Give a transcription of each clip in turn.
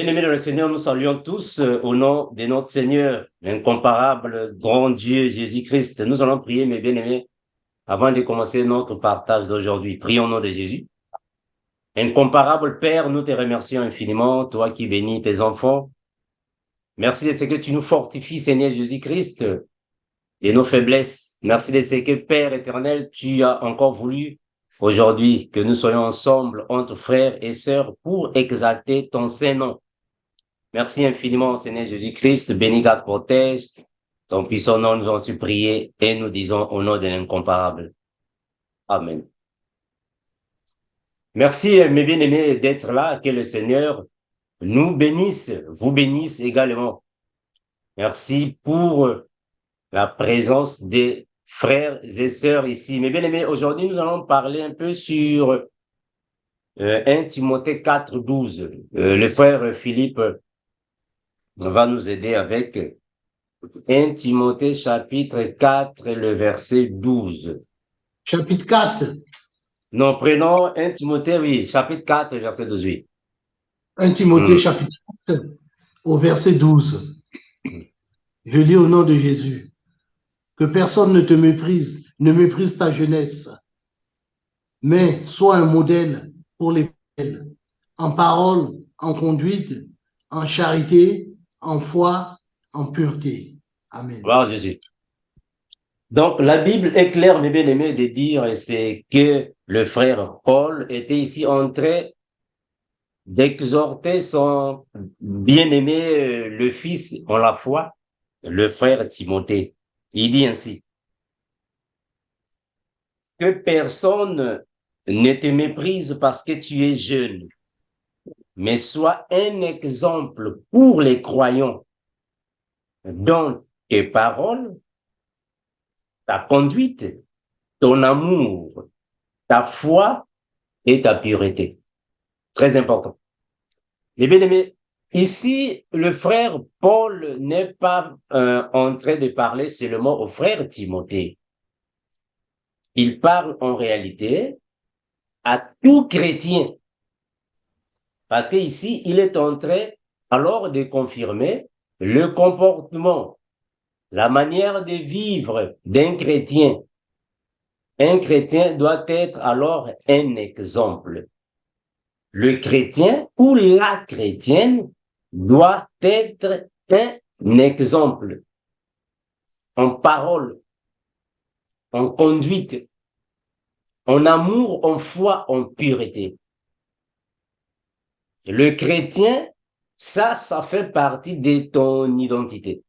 bien-aimés dans le Seigneur, nous saluons tous au nom de notre Seigneur, l'incomparable grand Dieu Jésus-Christ. Nous allons prier, mes bien-aimés, avant de commencer notre partage d'aujourd'hui. Prions au nom de Jésus. Incomparable Père, nous te remercions infiniment, toi qui bénis tes enfants. Merci de ce que tu nous fortifies, Seigneur Jésus-Christ, de nos faiblesses. Merci de ce que, Père éternel, tu as encore voulu aujourd'hui que nous soyons ensemble entre frères et sœurs pour exalter ton Saint-Nom. Merci infiniment, Seigneur Jésus-Christ. Béni, garde, protège. Ton puissant nom, nous en supplié et nous disons au nom de l'incomparable. Amen. Merci, mes bien-aimés, d'être là. Que le Seigneur nous bénisse, vous bénisse également. Merci pour la présence des frères et sœurs ici. Mes bien-aimés, aujourd'hui, nous allons parler un peu sur 1 Timothée 4, 12. Le frère Philippe va nous aider avec 1 Timothée chapitre 4, le verset 12. Chapitre 4. Non, prenons 1 Timothée, oui, chapitre 4, verset 12, oui. 1 Timothée chapitre 4, au verset 12. Je lis au nom de Jésus. Que personne ne te méprise, ne méprise ta jeunesse, mais sois un modèle pour les fidèles, en parole, en conduite, en charité, en foi, en pureté. Amen. Gloire à Jésus. Donc, la Bible est claire, mes bien-aimés, de dire c'est que le frère Paul était ici en train d'exhorter son bien-aimé, le fils en la foi, le frère Timothée. Il dit ainsi: que personne ne te méprise parce que tu es jeune, mais sois un exemple pour les croyants dans tes paroles, ta conduite, ton amour, ta foi et ta pureté. Très important. Les bien-aimés, ici, le frère Paul n'est pas en train de parler seulement au frère Timothée. Il parle en réalité à tout chrétien. Parce qu'ici, il est en train alors de confirmer le comportement, la manière de vivre d'un chrétien. Un chrétien doit être alors un exemple. Le chrétien ou la chrétienne doit être un exemple en parole, en conduite, en amour, en foi, en pureté. Le chrétien, ça fait partie de ton identité.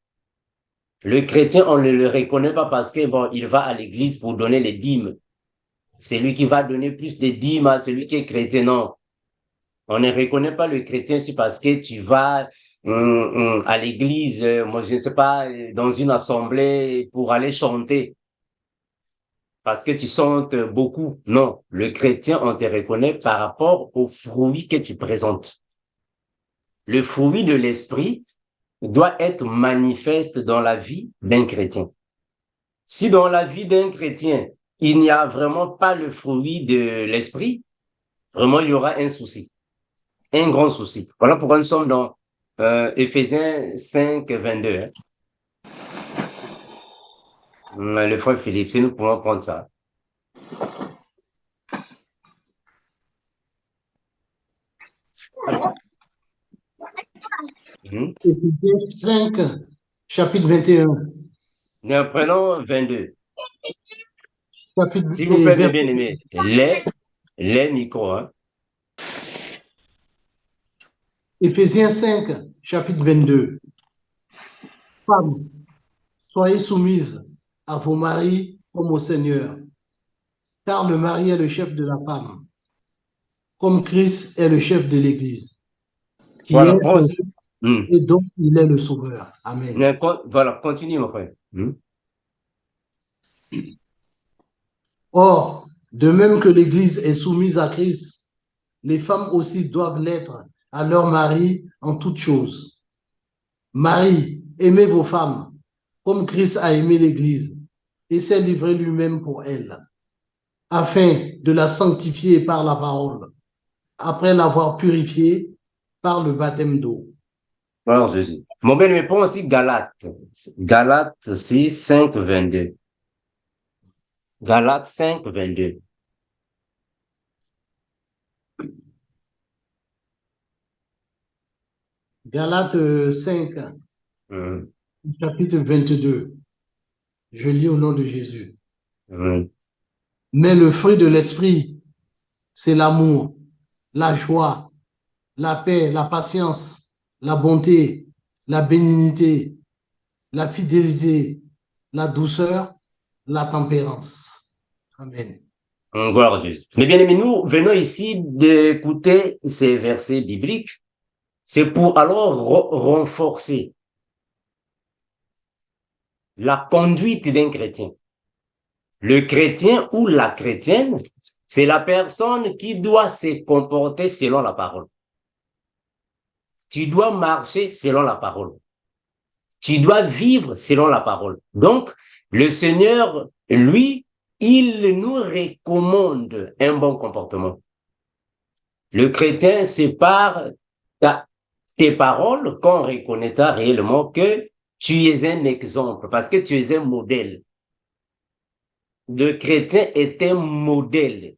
Le chrétien, on ne le reconnaît pas parce que bon, il va à l'église pour donner les dîmes. C'est lui qui va donner plus de dîmes à celui qui est chrétien. Non. On ne reconnaît pas le chrétien, c'est parce que tu vas à l'église, moi je ne sais pas, dans une assemblée pour aller chanter. Parce que tu chantes beaucoup. Non, le chrétien, on te reconnaît par rapport aux fruits que tu présentes. Le fruit de l'esprit doit être manifeste dans la vie d'un chrétien. Si dans la vie d'un chrétien, il n'y a vraiment pas le fruit de l'esprit, vraiment il y aura un souci. Un grand souci. Voilà pourquoi nous sommes dans Éphésiens 5, 22. Hein. Le frère Philippe, si nous pouvons prendre ça. Éphésiens 5, chapitre 21. Nous prenons 22. Chapitre, S'il vous plaît, mes bien-aimés, les micros. Hein. Éphésiens 5, chapitre 22. Femmes, soyez soumises à vos maris comme au Seigneur, car le mari est le chef de la femme, comme Christ est le chef de l'Église, qui Voilà, est son chef et dont il est le sauveur. Amen. Voilà, continue, mon frère. Or, de même que l'Église est soumise à Christ, les femmes aussi doivent l'être à leur mari en toutes choses. Marie, aimez vos femmes, comme Christ a aimé l'Église et s'est livré lui-même pour elle, afin de la sanctifier par la parole, après l'avoir purifiée par le baptême d'eau. Alors, Jésus. Mon bien-aimé, prends aussi Galates. Galates 6, 5, 22. Galates 5, 22. Galates 5, Hum, chapitre 22. Je lis au nom de Jésus. hum. Mais le fruit de l'esprit, c'est l'amour, la joie, la paix, la patience, la bonté, la bénignité, la fidélité, la douceur, la tempérance. Amen. Gloire à Dieu. Mais bien aimé, nous venons ici d'écouter ces versets bibliques. C'est pour alors renforcer la conduite d'un chrétien. Le chrétien ou la chrétienne, c'est la personne qui doit se comporter selon la parole. Tu dois marcher selon la parole. Tu dois vivre selon la parole. Donc, le Seigneur, lui, il nous recommande un bon comportement. Le chrétien, c'est par tes paroles qu'on reconnaîtra réellement que tu es un exemple, parce que tu es un modèle. Le chrétien est un modèle,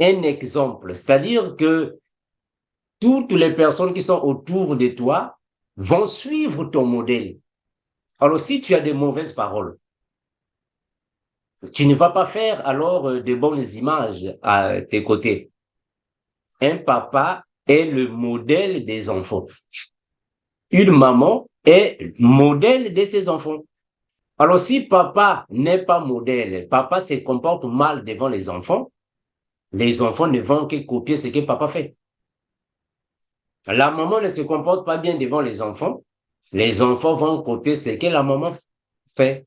un exemple. C'est-à-dire que toutes les personnes qui sont autour de toi vont suivre ton modèle. Alors, si tu as des mauvaises paroles, tu ne vas pas faire alors de bonnes images à tes côtés. Un papa est le modèle des enfants. Une maman est modèle de ses enfants. Alors, si papa n'est pas modèle, papa se comporte mal devant les enfants ne vont que copier ce que papa fait. La maman ne se comporte pas bien devant les enfants vont copier ce que la maman fait.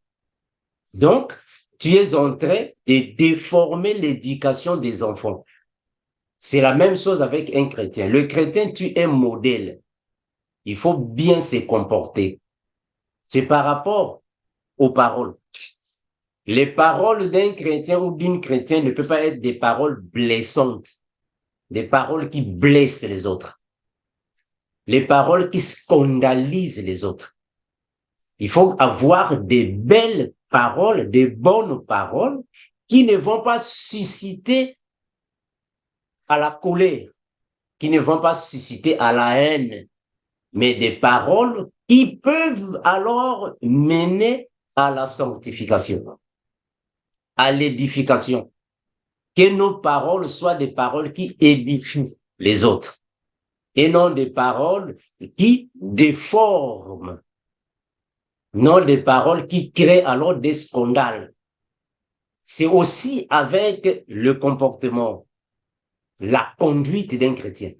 Donc, tu es en train de déformer l'éducation des enfants. C'est la même chose avec un chrétien. Le chrétien, tu es modèle. Il faut bien se comporter. C'est par rapport aux paroles. Les paroles d'un chrétien ou d'une chrétienne ne peuvent pas être des paroles blessantes, des paroles qui blessent les autres, les paroles qui scandalisent les autres. Il faut avoir des belles paroles, des bonnes paroles qui ne vont pas susciter à la colère, qui ne vont pas susciter à la haine, mais des paroles qui peuvent alors mener à la sanctification, à l'édification. Que nos paroles soient des paroles qui édifient les autres et non des paroles qui déforment, non des paroles qui créent alors des scandales. C'est aussi avec le comportement, la conduite d'un chrétien.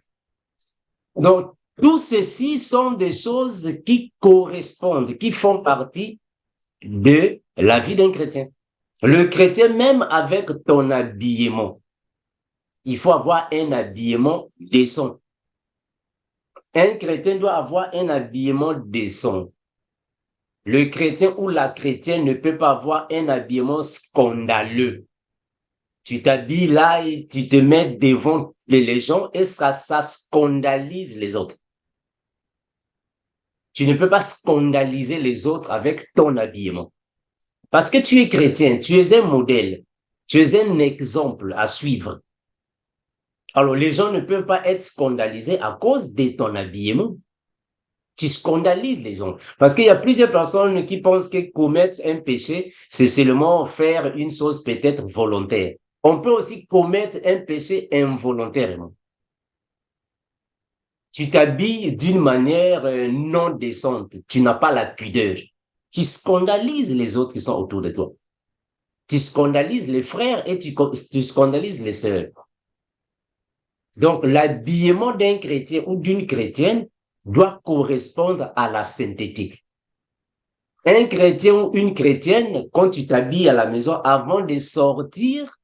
Donc, tout ceci sont des choses qui correspondent, qui font partie de la vie d'un chrétien. Le chrétien, même avec ton habillement, il faut avoir un habillement décent. Un chrétien doit avoir un habillement décent. Le chrétien ou la chrétienne ne peut pas avoir un habillement scandaleux. Tu t'habilles là et tu te mets devant les gens et ça scandalise les autres. Tu ne peux pas scandaliser les autres avec ton habillement. Parce que tu es chrétien, tu es un modèle, tu es un exemple à suivre. Alors, les gens ne peuvent pas être scandalisés à cause de ton habillement. Tu scandalises les gens. Parce qu'il y a plusieurs personnes qui pensent que commettre un péché, c'est seulement faire une chose peut-être volontaire. On peut aussi commettre un péché involontairement. Tu t'habilles d'une manière non décente. Tu n'as pas la pudeur. Tu scandalises les autres qui sont autour de toi. Tu scandalises les frères et tu scandalises les sœurs. Donc, l'habillement d'un chrétien ou d'une chrétienne doit correspondre à la sainteté. Un chrétien ou une chrétienne, quand tu t'habilles à la maison, avant de sortir,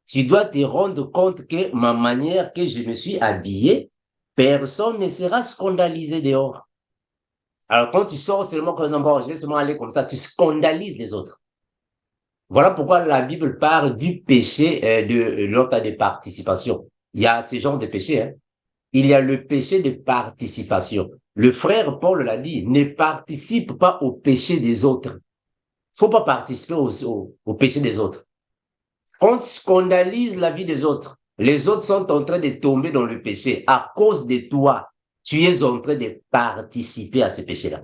tu dois te rendre compte que ma manière que je me suis habillé, personne ne sera scandalisé dehors. Alors, quand tu sors seulement, par exemple, bon, je vais seulement aller comme ça, tu scandalises les autres. Voilà pourquoi la Bible parle du péché de l'autre de participation. Il y a ce genre de péché, hein. il y a le péché de participation. Le frère Paul l'a dit, ne participe pas au péché des autres. Faut pas participer au péché des autres. On scandalise la vie des autres. Les autres sont en train de tomber dans le péché. À cause de toi, tu es en train de participer à ce péché-là.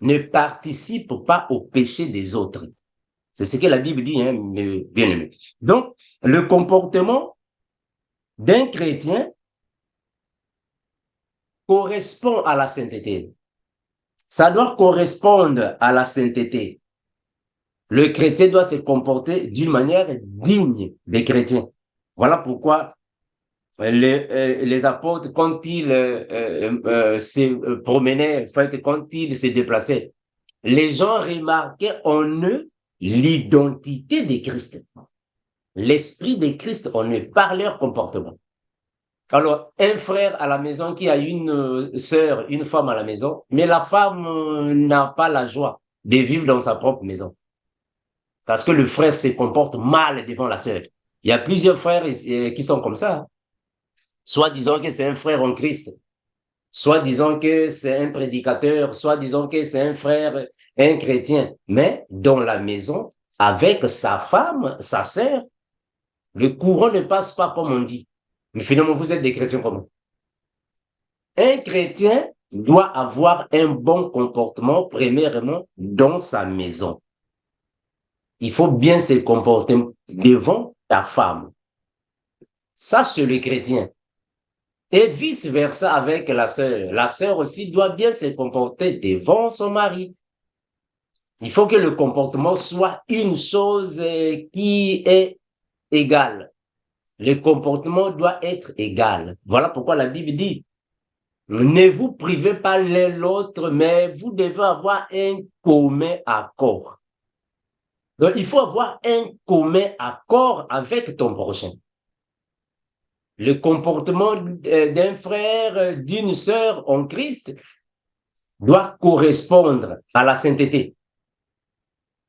Ne participe pas au péché des autres. C'est ce que la Bible dit, hein, bien aimé. Donc, le comportement d'un chrétien correspond à la sainteté. Ça doit correspondre à la sainteté. Le chrétien doit se comporter d'une manière digne des chrétiens. Voilà pourquoi les apôtres, quand ils se promenaient, en fait, quand ils se déplaçaient, les gens remarquaient en eux l'identité de Christ. L'esprit de Christ en eux, par leur comportement. Alors, un frère à la maison qui a une sœur, une femme à la maison, mais la femme n'a pas la joie de vivre dans sa propre maison. Parce que le frère se comporte mal devant la sœur. Il y a plusieurs frères qui sont comme ça. Soit disons que c'est un frère en Christ, soit disons que c'est un prédicateur, soit disons que c'est un frère, un chrétien. Mais dans la maison, avec sa femme, sa sœur, le courant ne passe pas comme on dit. Mais finalement, vous êtes des chrétiens comment? Un chrétien doit avoir un bon comportement, premièrement, dans sa maison. Il faut bien se comporter devant ta femme. Ça, c'est le chrétien. Et vice-versa avec la sœur. La sœur aussi doit bien se comporter devant son mari. Il faut que le comportement soit une chose qui est égale. Le comportement doit être égal. Voilà pourquoi la Bible dit, ne vous privez pas l'un l'autre, mais vous devez avoir un commun accord. Donc, il faut avoir un commun accord avec ton prochain. Le comportement d'un frère, d'une sœur en Christ doit correspondre à la sainteté.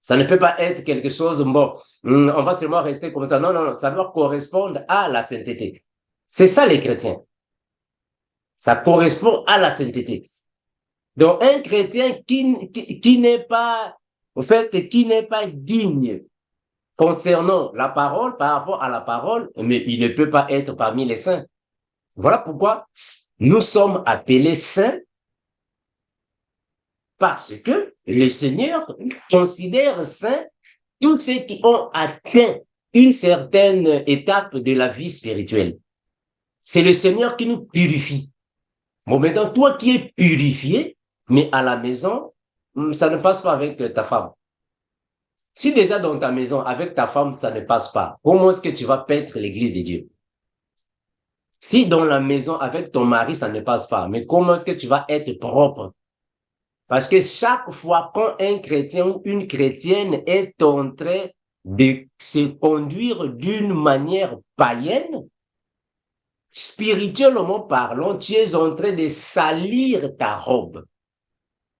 Ça ne peut pas être quelque chose, bon, on va seulement rester comme ça. Non, non, non, ça doit correspondre à la sainteté. C'est ça les chrétiens. Ça correspond à la sainteté. Donc, un chrétien qui n'est pas, au fait, qui n'est pas digne concernant la parole, par rapport à la parole, mais il ne peut pas être parmi les saints. Voilà pourquoi nous sommes appelés saints, parce que le Seigneur considère saints tous ceux qui ont atteint une certaine étape de la vie spirituelle. C'est le Seigneur qui nous purifie. Bon, maintenant, toi qui es purifié, mais à la maison, ça ne passe pas avec ta femme. Si déjà dans ta maison, avec ta femme, ça ne passe pas, comment est-ce que tu vas paître l'église de Dieu? Si dans la maison, avec ton mari, ça ne passe pas, mais comment est-ce que tu vas être propre? Parce que chaque fois quand un chrétien ou une chrétienne est en train de se conduire d'une manière païenne, spirituellement parlant, tu es en train de salir ta robe.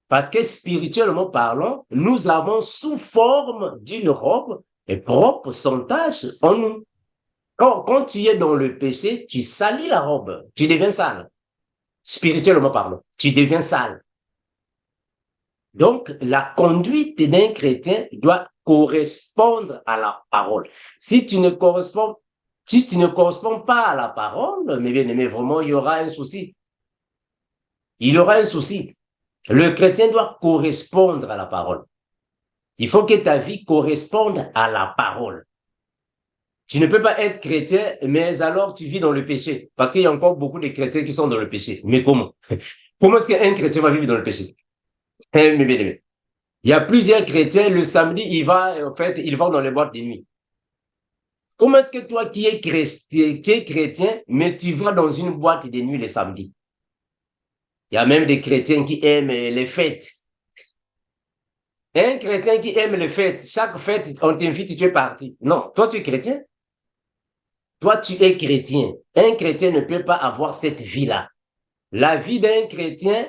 Parce que spirituellement parlant, nous avons sous forme d'une robe et propre, sans tache en nous. Quand tu es dans le péché, tu salis la robe, tu deviens sale. Spirituellement parlant, tu deviens sale. Donc, la conduite d'un chrétien doit correspondre à la parole. Si tu ne corresponds pas à la parole, mais bien aimé, vraiment, il y aura un souci. Il y aura un souci. Le chrétien doit correspondre à la parole. Il faut que ta vie corresponde à la parole. Tu ne peux pas être chrétien, mais alors tu vis dans le péché. Parce qu'il y a encore beaucoup de chrétiens qui sont dans le péché. Mais comment? Comment est-ce qu'un chrétien va vivre dans le péché? Il y a plusieurs chrétiens, le samedi, ils vont dans les boîtes de nuit. Comment est-ce que toi qui es chrétien, mais tu vas dans une boîte de nuit le samedi? Il y a même des chrétiens qui aiment les fêtes. Un chrétien qui aime les fêtes, chaque fête, on t'invite, tu es parti. Non, toi tu es chrétien. Toi tu es chrétien. Un chrétien ne peut pas avoir cette vie-là. La vie d'un chrétien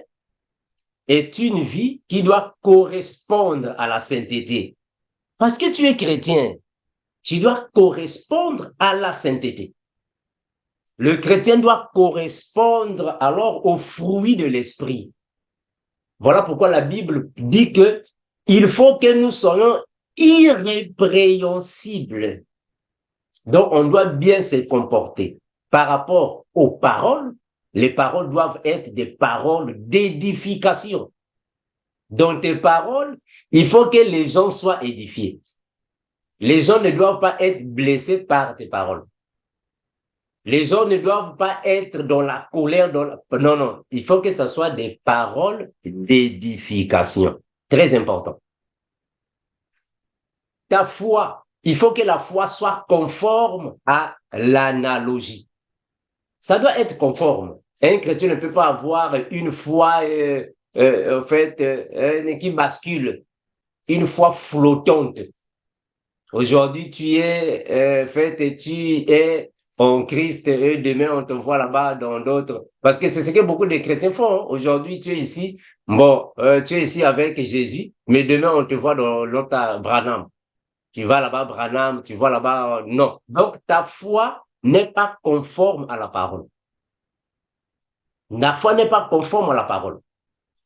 est une vie qui doit correspondre à la sainteté. Parce que tu es chrétien, tu dois correspondre à la sainteté. Le chrétien doit correspondre alors aux fruits de l'esprit. Voilà pourquoi la Bible dit que il faut que nous soyons irrépréhensibles. Donc, on doit bien se comporter. Par rapport aux paroles, les paroles doivent être des paroles d'édification. Dans tes paroles, il faut que les gens soient édifiés. Les gens ne doivent pas être blessés par tes paroles. Les gens ne doivent pas être dans la colère. Non, non. Il faut que ce soit des paroles d'édification. Très important. Ta foi, il faut que la foi soit conforme à l'analogie. Ça doit être conforme. Un chrétien ne peut pas avoir une foi, en fait, qui bascule, une foi flottante. Aujourd'hui, tu es en Christ et demain, on te voit là-bas dans d'autres. Parce que c'est ce que beaucoup de chrétiens font. Aujourd'hui, tu es ici, tu es ici avec Jésus, mais demain, on te voit dans l'autre Branham. Tu vas là-bas, Branham, tu vois là-bas, non. Donc, ta foi n'est pas conforme à la parole. La foi n'est pas conforme à la parole.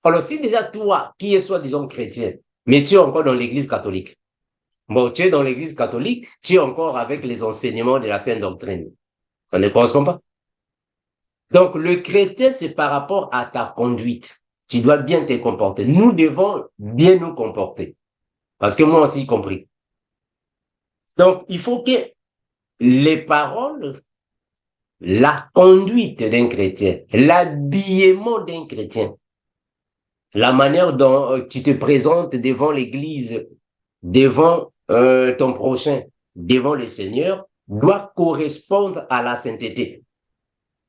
Alors, si déjà toi, qui es soi-disant chrétien, mais tu es encore dans l'église catholique, tu es dans l'église catholique, tu es encore avec les enseignements de la Sainte Doctrine. Ça ne correspond pas. Donc, le chrétien, c'est par rapport à ta conduite. Tu dois bien te comporter. Nous devons bien nous comporter. Parce que moi aussi, y compris. Donc, il faut que les paroles, la conduite d'un chrétien, l'habillement d'un chrétien, la manière dont tu te présentes devant l'église, devant ton prochain, devant le Seigneur, doit correspondre à la sainteté.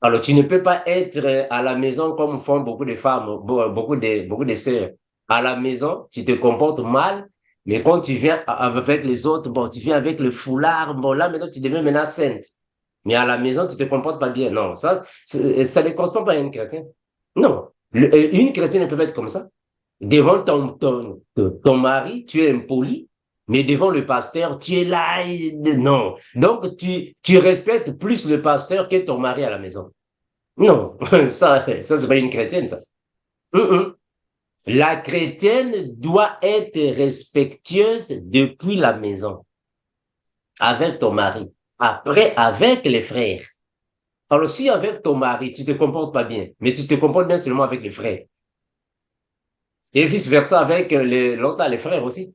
Alors, tu ne peux pas être à la maison comme font beaucoup de femmes, beaucoup de sœurs. À la maison, tu te comportes mal, mais quand tu viens avec les autres, tu viens avec le foulard, là, maintenant, tu deviens maintenant sainte. Mais à la maison, tu te comportes pas bien. Non, ça ne correspond pas à une chrétienne. Non. Une chrétienne ne peut pas être comme ça. Devant ton mari, tu es impoli, mais devant le pasteur, tu es là. Non. Donc, tu respectes plus le pasteur que ton mari à la maison. Non, ça c'est pas une chrétienne, ça. La chrétienne doit être respectueuse depuis la maison, avec ton mari. Après, avec les frères. Alors, si avec ton mari, tu te comportes pas bien, mais tu te comportes bien seulement avec les frères. Et vice-versa avec les frères aussi.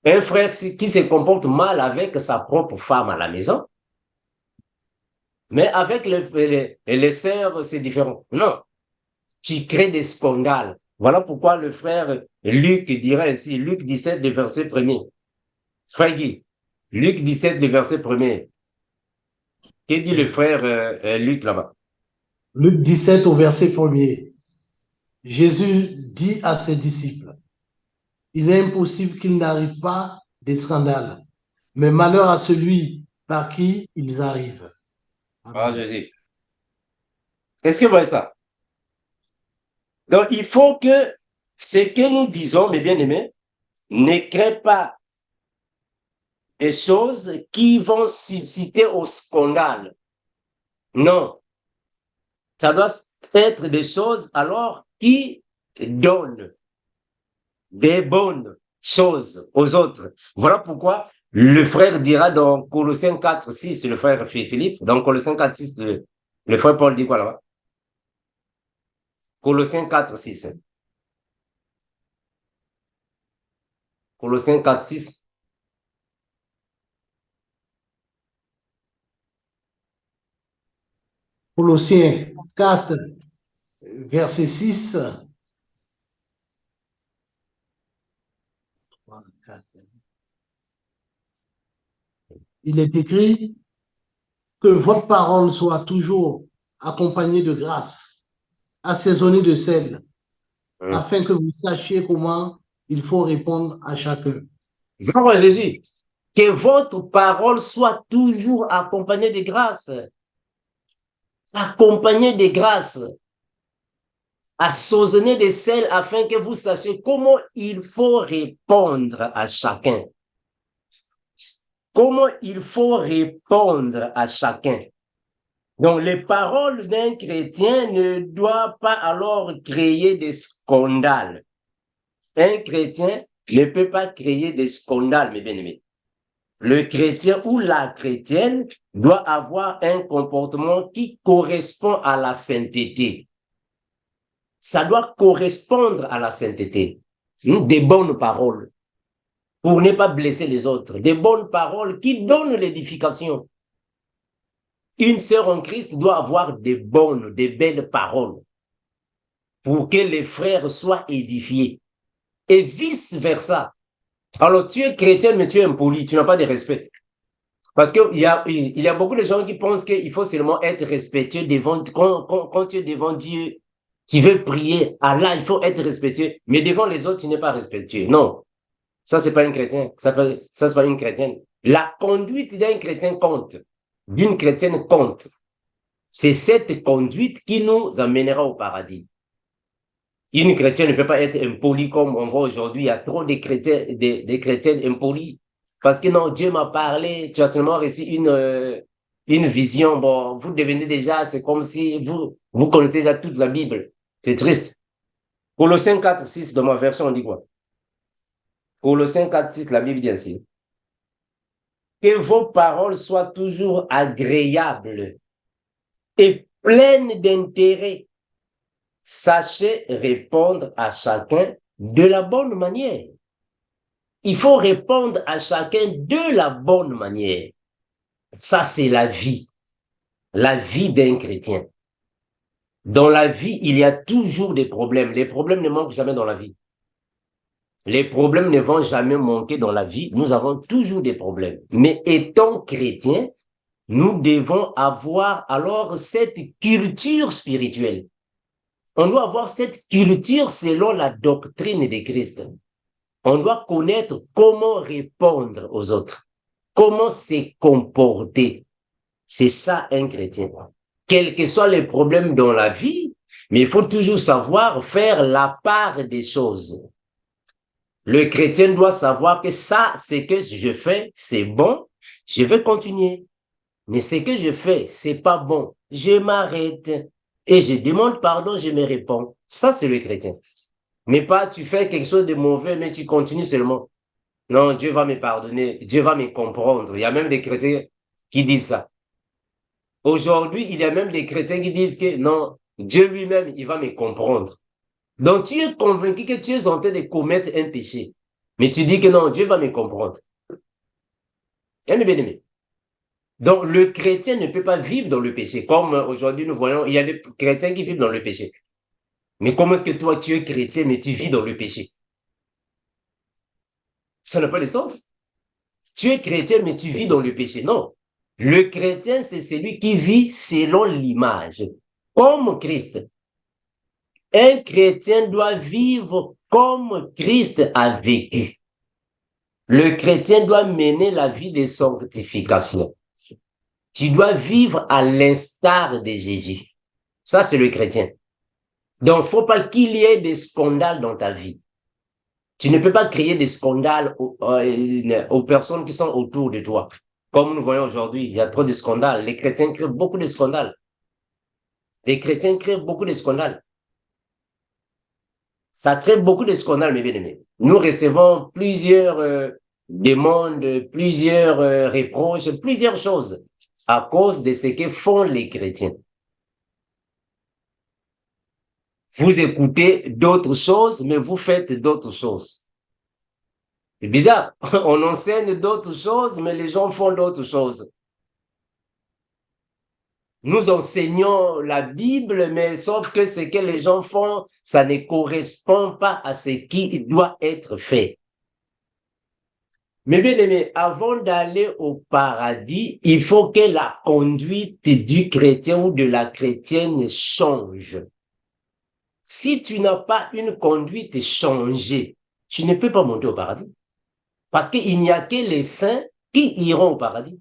Un frère qui se comporte mal avec sa propre femme à la maison, mais avec les sœurs, c'est différent. Non, tu crées des scandales. Voilà pourquoi le frère Luc dirait ainsi, Luc 17, le verset 1er. Frère Guy, Luc 17, le verset 1er. Que dit le frère Luc là-bas? Luc 17 au verset 1er. Jésus dit à ses disciples, il est impossible qu'il n'arrive pas des scandales, mais malheur à celui par qui ils arrivent. Ah, Jésus. Est-ce que vous voyez ça? Donc, il faut que ce que nous disons, mes bien-aimés, ne crée pas des choses qui vont susciter au scandale. Non. Ça doit être des choses alors qui donnent des bonnes choses aux autres. Voilà pourquoi le frère dira dans Colossiens 4, 6, le frère Philippe, dans Colossiens 4, 6, le frère Paul dit quoi là-bas? Colossiens 4, 6. Colossiens 4, 6. Colossiens 4, verset 6. Il est écrit que votre parole soit toujours accompagnée de grâce, assaisonnée de sel, afin que vous sachiez comment il faut répondre à chacun. Gloire à Jésus. Que votre parole soit toujours accompagnée de grâce. Accompagnée de grâce. Assaisonnée de sel afin que vous sachiez comment il faut répondre à chacun. Comment il faut répondre à chacun. Donc, les paroles d'un chrétien ne doivent pas alors créer des scandales. Un chrétien ne peut pas créer des scandales, mes bien-aimés. Le chrétien ou la chrétienne doit avoir un comportement qui correspond à la sainteté. Ça doit correspondre à la sainteté. Des bonnes paroles pour ne pas blesser les autres. Des bonnes paroles qui donnent l'édification. Une sœur en Christ doit avoir des bonnes, des belles paroles pour que les frères soient édifiés. Et vice-versa. Alors, tu es chrétien, mais tu es impoli, tu n'as pas de respect. Parce qu'il y a beaucoup de gens qui pensent qu'il faut seulement être respectueux devant, quand tu es devant Dieu, qui veut prier, Allah, il faut être respectueux. Mais devant les autres, tu n'es pas respectueux. Non. Ça, c'est pas un chrétien. Ça, c'est pas une chrétienne. La conduite d'un chrétien compte. D'une chrétienne compte. C'est cette conduite qui nous amènera au paradis. Une chrétienne ne peut pas être impolie comme on voit aujourd'hui. Il y a trop de chrétiens, des chrétiennes impolies. Parce que non, Dieu m'a parlé, tu as seulement reçu une vision. Bon, vous devenez déjà, c'est comme si vous connaissez déjà toute la Bible. C'est triste. Colossiens 4, 6, dans ma version, on dit quoi? Colossiens 4, 6, la Bible dit ainsi. Que vos paroles soient toujours agréables et pleines d'intérêt. Sachez répondre à chacun de la bonne manière. Il faut répondre à chacun de la bonne manière. Ça, c'est la vie d'un chrétien. Dans la vie, il y a toujours des problèmes. Les problèmes ne manquent jamais dans la vie. Les problèmes ne vont jamais manquer dans la vie. Nous avons toujours des problèmes. Mais étant chrétiens, nous devons avoir alors cette culture spirituelle. On doit avoir cette culture selon la doctrine de Christ. On doit connaître comment répondre aux autres, comment se comporter. C'est ça un chrétien. Quels que soient les problèmes dans la vie, mais il faut toujours savoir faire la part des choses. Le chrétien doit savoir que ça, ce que je fais, c'est bon, je vais continuer. Mais ce que je fais, c'est pas bon, je m'arrête. Et je demande pardon, je me réponds. Ça, c'est le chrétien. Mais pas, tu fais quelque chose de mauvais, mais tu continues seulement. Non, Dieu va me pardonner, Dieu va me comprendre. Il y a même des chrétiens qui disent ça. Aujourd'hui, il y a même des chrétiens qui disent que non, Dieu lui-même, il va me comprendre. Donc, tu es convaincu que tu es en train de commettre un péché. Mais tu dis que non, Dieu va me comprendre. Bien aimé. Donc, le chrétien ne peut pas vivre dans le péché. Comme aujourd'hui, nous voyons, il y a des chrétiens qui vivent dans le péché. Mais comment est-ce que toi, tu es chrétien, mais tu vis dans le péché? Ça n'a pas de sens. Tu es chrétien, mais tu vis dans le péché. Non. Le chrétien, c'est celui qui vit selon l'image, comme Christ. Un chrétien doit vivre comme Christ a vécu. Le chrétien doit mener la vie de sanctification. Tu dois vivre à l'instar de Jésus. Ça, c'est le chrétien. Donc, il ne faut pas qu'il y ait des scandales dans ta vie. Tu ne peux pas créer des scandales aux personnes qui sont autour de toi. Comme nous voyons aujourd'hui, il y a trop de scandales. Les chrétiens créent beaucoup de scandales. Les chrétiens créent beaucoup de scandales. Ça crée beaucoup de scandales, mes bien-aimés. Nous recevons plusieurs demandes, plusieurs reproches, plusieurs choses à cause de ce que font les chrétiens. Vous écoutez d'autres choses, mais vous faites d'autres choses. C'est bizarre. On enseigne d'autres choses, mais les gens font d'autres choses. Nous enseignons la Bible, mais sauf que ce que les gens font, ça ne correspond pas à ce qui doit être fait. Mais bien aimé, avant d'aller au paradis, il faut que la conduite du chrétien ou de la chrétienne change. Si tu n'as pas une conduite changée, tu ne peux pas monter au paradis. Parce qu'il n'y a que les saints qui iront au paradis.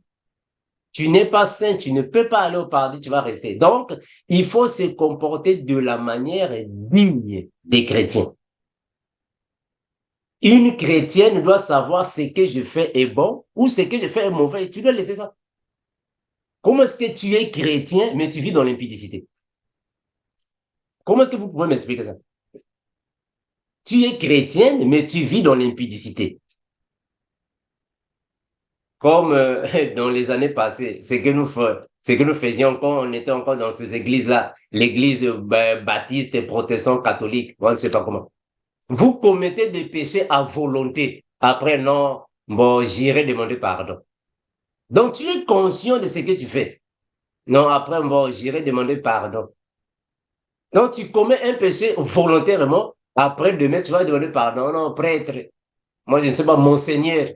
Tu n'es pas saint, tu ne peux pas aller au paradis, tu vas rester. Donc, il faut se comporter de la manière digne des chrétiens. Une chrétienne doit savoir ce que je fais est bon ou ce que je fais est mauvais. Tu dois laisser ça. Comment est-ce que tu es chrétien, mais tu vis dans l'impudicité? Comment est-ce que vous pouvez m'expliquer ça? Tu es chrétienne, mais tu vis dans l'impudicité. Comme dans les années passées, ce que nous faisions quand on était encore dans ces églises-là, l'église baptiste et protestant catholique, on ne sait pas comment. Vous commettez des péchés à volonté. Après, non, bon, j'irai demander pardon. Donc, tu es conscient de ce que tu fais. Non, après, bon, j'irai demander pardon. Donc, tu commets un péché volontairement. Après, demain, tu vas demander pardon. Non, prêtre, moi, je ne sais pas, monseigneur.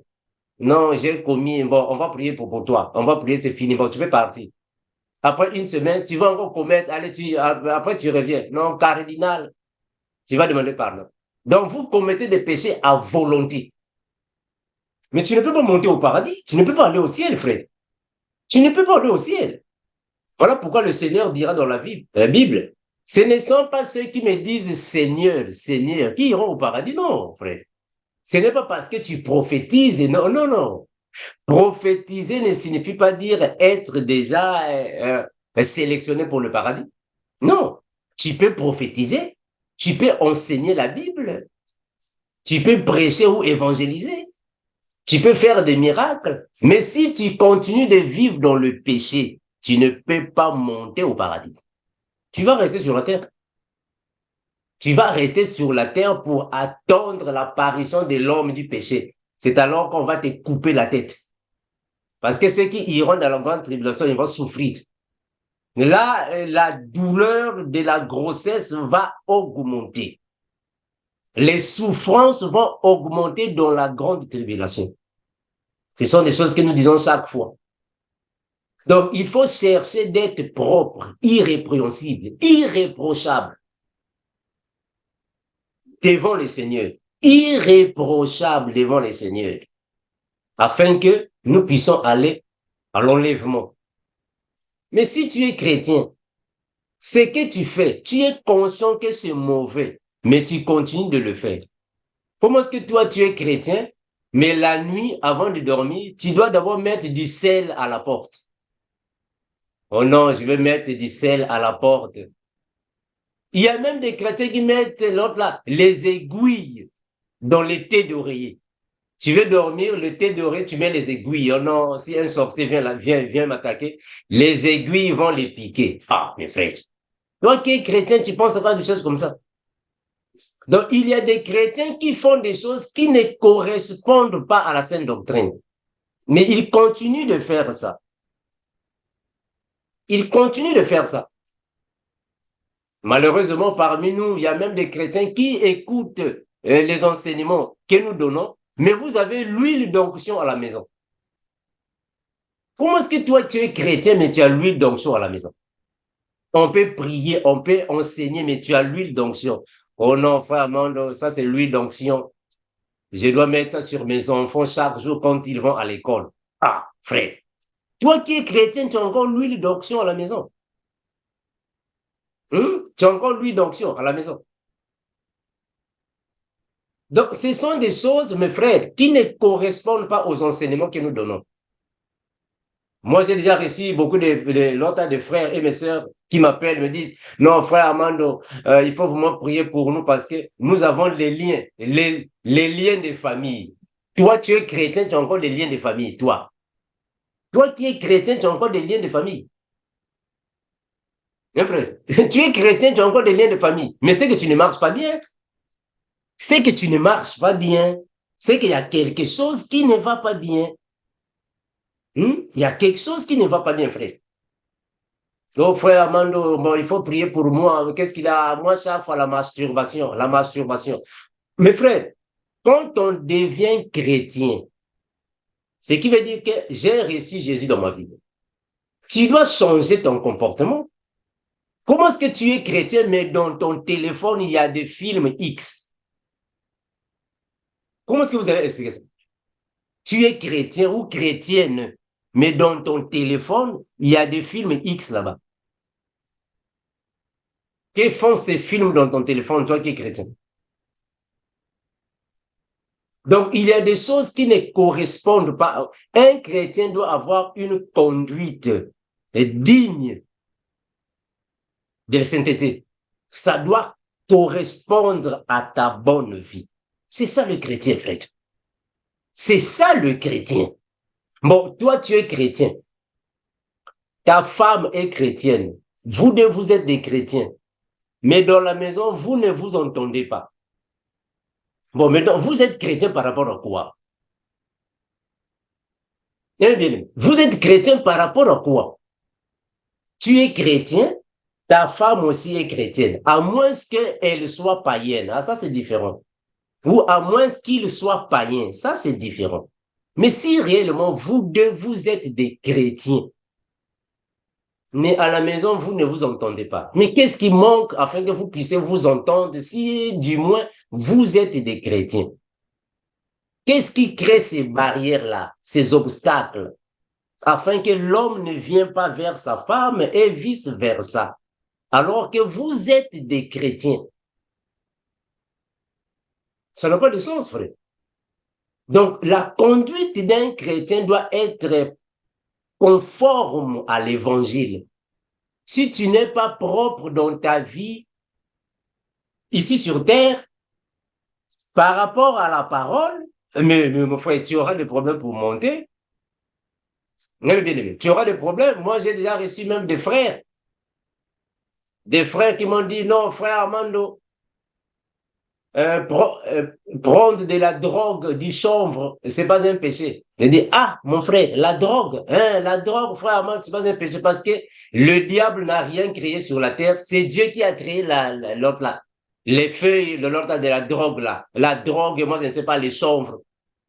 Non, j'ai commis, bon, on va prier pour toi. On va prier, c'est fini. Bon, tu peux partir. Après une semaine, tu vas encore commettre, allez, après tu reviens. Non, cardinal, tu vas demander pardon. Donc, vous commettez des péchés à volonté. Mais tu ne peux pas monter au paradis. Tu ne peux pas aller au ciel, frère. Tu ne peux pas aller au ciel. Voilà pourquoi le Seigneur dira dans la Bible, ce ne sont pas ceux qui me disent Seigneur, Seigneur, qui iront au paradis. Non, frère. Ce n'est pas parce que tu prophétises. Non, non, non. Prophétiser ne signifie pas dire être déjà sélectionné pour le paradis. Non. Tu peux prophétiser. Tu peux enseigner la Bible. Tu peux prêcher ou évangéliser. Tu peux faire des miracles. Mais si tu continues de vivre dans le péché, tu ne peux pas monter au paradis. Tu vas rester sur la terre. Tu vas rester sur la terre pour attendre l'apparition de l'homme du péché. C'est alors qu'on va te couper la tête. Parce que ceux qui iront dans la grande tribulation, ils vont souffrir. Là, la douleur de la grossesse va augmenter. Les souffrances vont augmenter dans la grande tribulation. Ce sont des choses que nous disons chaque fois. Donc, il faut chercher d'être propre, irrépréhensible, irréprochable devant le Seigneur. Irréprochable devant le Seigneur. Afin que nous puissions aller à l'enlèvement. Mais si tu es chrétien, ce que tu fais, tu es conscient que c'est mauvais, mais tu continues de le faire. Comment est-ce que toi, tu es chrétien, mais la nuit, avant de dormir, tu dois d'abord mettre du sel à la porte. Oh non, je vais mettre du sel à la porte. Il y a même des chrétiens qui mettent l'autre là, les aiguilles dans les thés d'oreiller. Tu veux dormir, le thé d'oreiller, tu mets les aiguilles. Oh non, si un sorcier vient m'attaquer, les aiguilles vont les piquer. Ah, mes frères. Toi qui es chrétien, tu penses pas des choses comme ça. Donc, il y a des chrétiens qui font des choses qui ne correspondent pas à la sainte doctrine. Mais ils continuent de faire ça. Ils continuent de faire ça. Malheureusement, parmi nous, il y a même des chrétiens qui écoutent les enseignements que nous donnons, mais vous avez l'huile d'onction à la maison. Comment est-ce que toi, tu es chrétien, mais tu as l'huile d'onction à la maison? On peut prier, on peut enseigner, mais tu as l'huile d'onction. Oh non, frère Armando, ça c'est l'huile d'onction. Je dois mettre ça sur mes enfants chaque jour quand ils vont à l'école. Ah, frère. Toi qui es chrétien, tu as encore l'huile d'onction à la maison. Tu as encore l'huile d'onction à la maison. Donc, ce sont des choses, mes frères, qui ne correspondent pas aux enseignements que nous donnons. Moi, j'ai déjà reçu beaucoup de frères et mes sœurs qui m'appellent, me disent, non, frère Armando, il faut vraiment prier pour nous parce que nous avons les liens, les liens de famille. Toi, tu es chrétien, tu as encore des liens de famille, toi. Toi qui es chrétien, tu as encore des liens de famille. Hein, frère? Tu es chrétien, tu as encore des liens de famille. Mais c'est que tu ne marches pas bien. C'est que tu ne marches pas bien. C'est qu'il y a quelque chose qui ne va pas bien. Il y a quelque chose qui ne va pas bien, frère. Donc, frère Armando, bon, il faut prier pour moi. Qu'est-ce qu'il a? Moi, chaque fois, la masturbation, la masturbation. Mais frère, quand on devient chrétien, ce qui veut dire que j'ai reçu Jésus dans ma vie. Tu dois changer ton comportement. Comment est-ce que tu es chrétien, mais dans ton téléphone, il y a des films X? Comment est-ce que vous allez expliquer ça? Tu es chrétien ou chrétienne, mais dans ton téléphone, il y a des films X là-bas. Que font ces films dans ton téléphone, toi qui es chrétien? Donc, il y a des choses qui ne correspondent pas. Un chrétien doit avoir une conduite est digne de la sainteté. Ça doit correspondre à ta bonne vie. C'est ça le chrétien, frère. C'est ça le chrétien. Bon, toi, tu es chrétien. Ta femme est chrétienne. Vous deux, vous êtes des chrétiens. Mais dans la maison, vous ne vous entendez pas. Bon, maintenant, vous êtes chrétien par rapport à quoi? Eh bien, vous êtes chrétien par rapport à quoi? Tu es chrétien, ta femme aussi est chrétienne, à moins qu'elle soit païenne. Ah, ça, c'est différent. Ou à moins qu'il soit païen. Ça, c'est différent. Mais si réellement, vous deux, vous êtes des chrétiens, mais à la maison, vous ne vous entendez pas. Mais qu'est-ce qui manque afin que vous puissiez vous entendre si, du moins, vous êtes des chrétiens? Qu'est-ce qui crée ces barrières-là, ces obstacles, afin que l'homme ne vienne pas vers sa femme et vice-versa, alors que vous êtes des chrétiens? Ça n'a pas de sens, frère. Donc, la conduite d'un chrétien doit être conforme à l'évangile. Si tu n'es pas propre dans ta vie, ici sur terre, par rapport à la parole, mais mon frère, tu auras des problèmes pour monter. Bien aimé, tu auras des problèmes. Moi, j'ai déjà reçu même des frères qui m'ont dit, non, frère Armando, prendre de la drogue, du chanvre, c'est pas un péché. Je dis, ah, mon frère, la drogue, frère Armando, c'est pas un péché parce que le diable n'a rien créé sur la terre. C'est Dieu qui a créé l'autre là. Les feuilles, l'autre de la drogue là. La drogue, moi, je ne sais pas, les chanvres.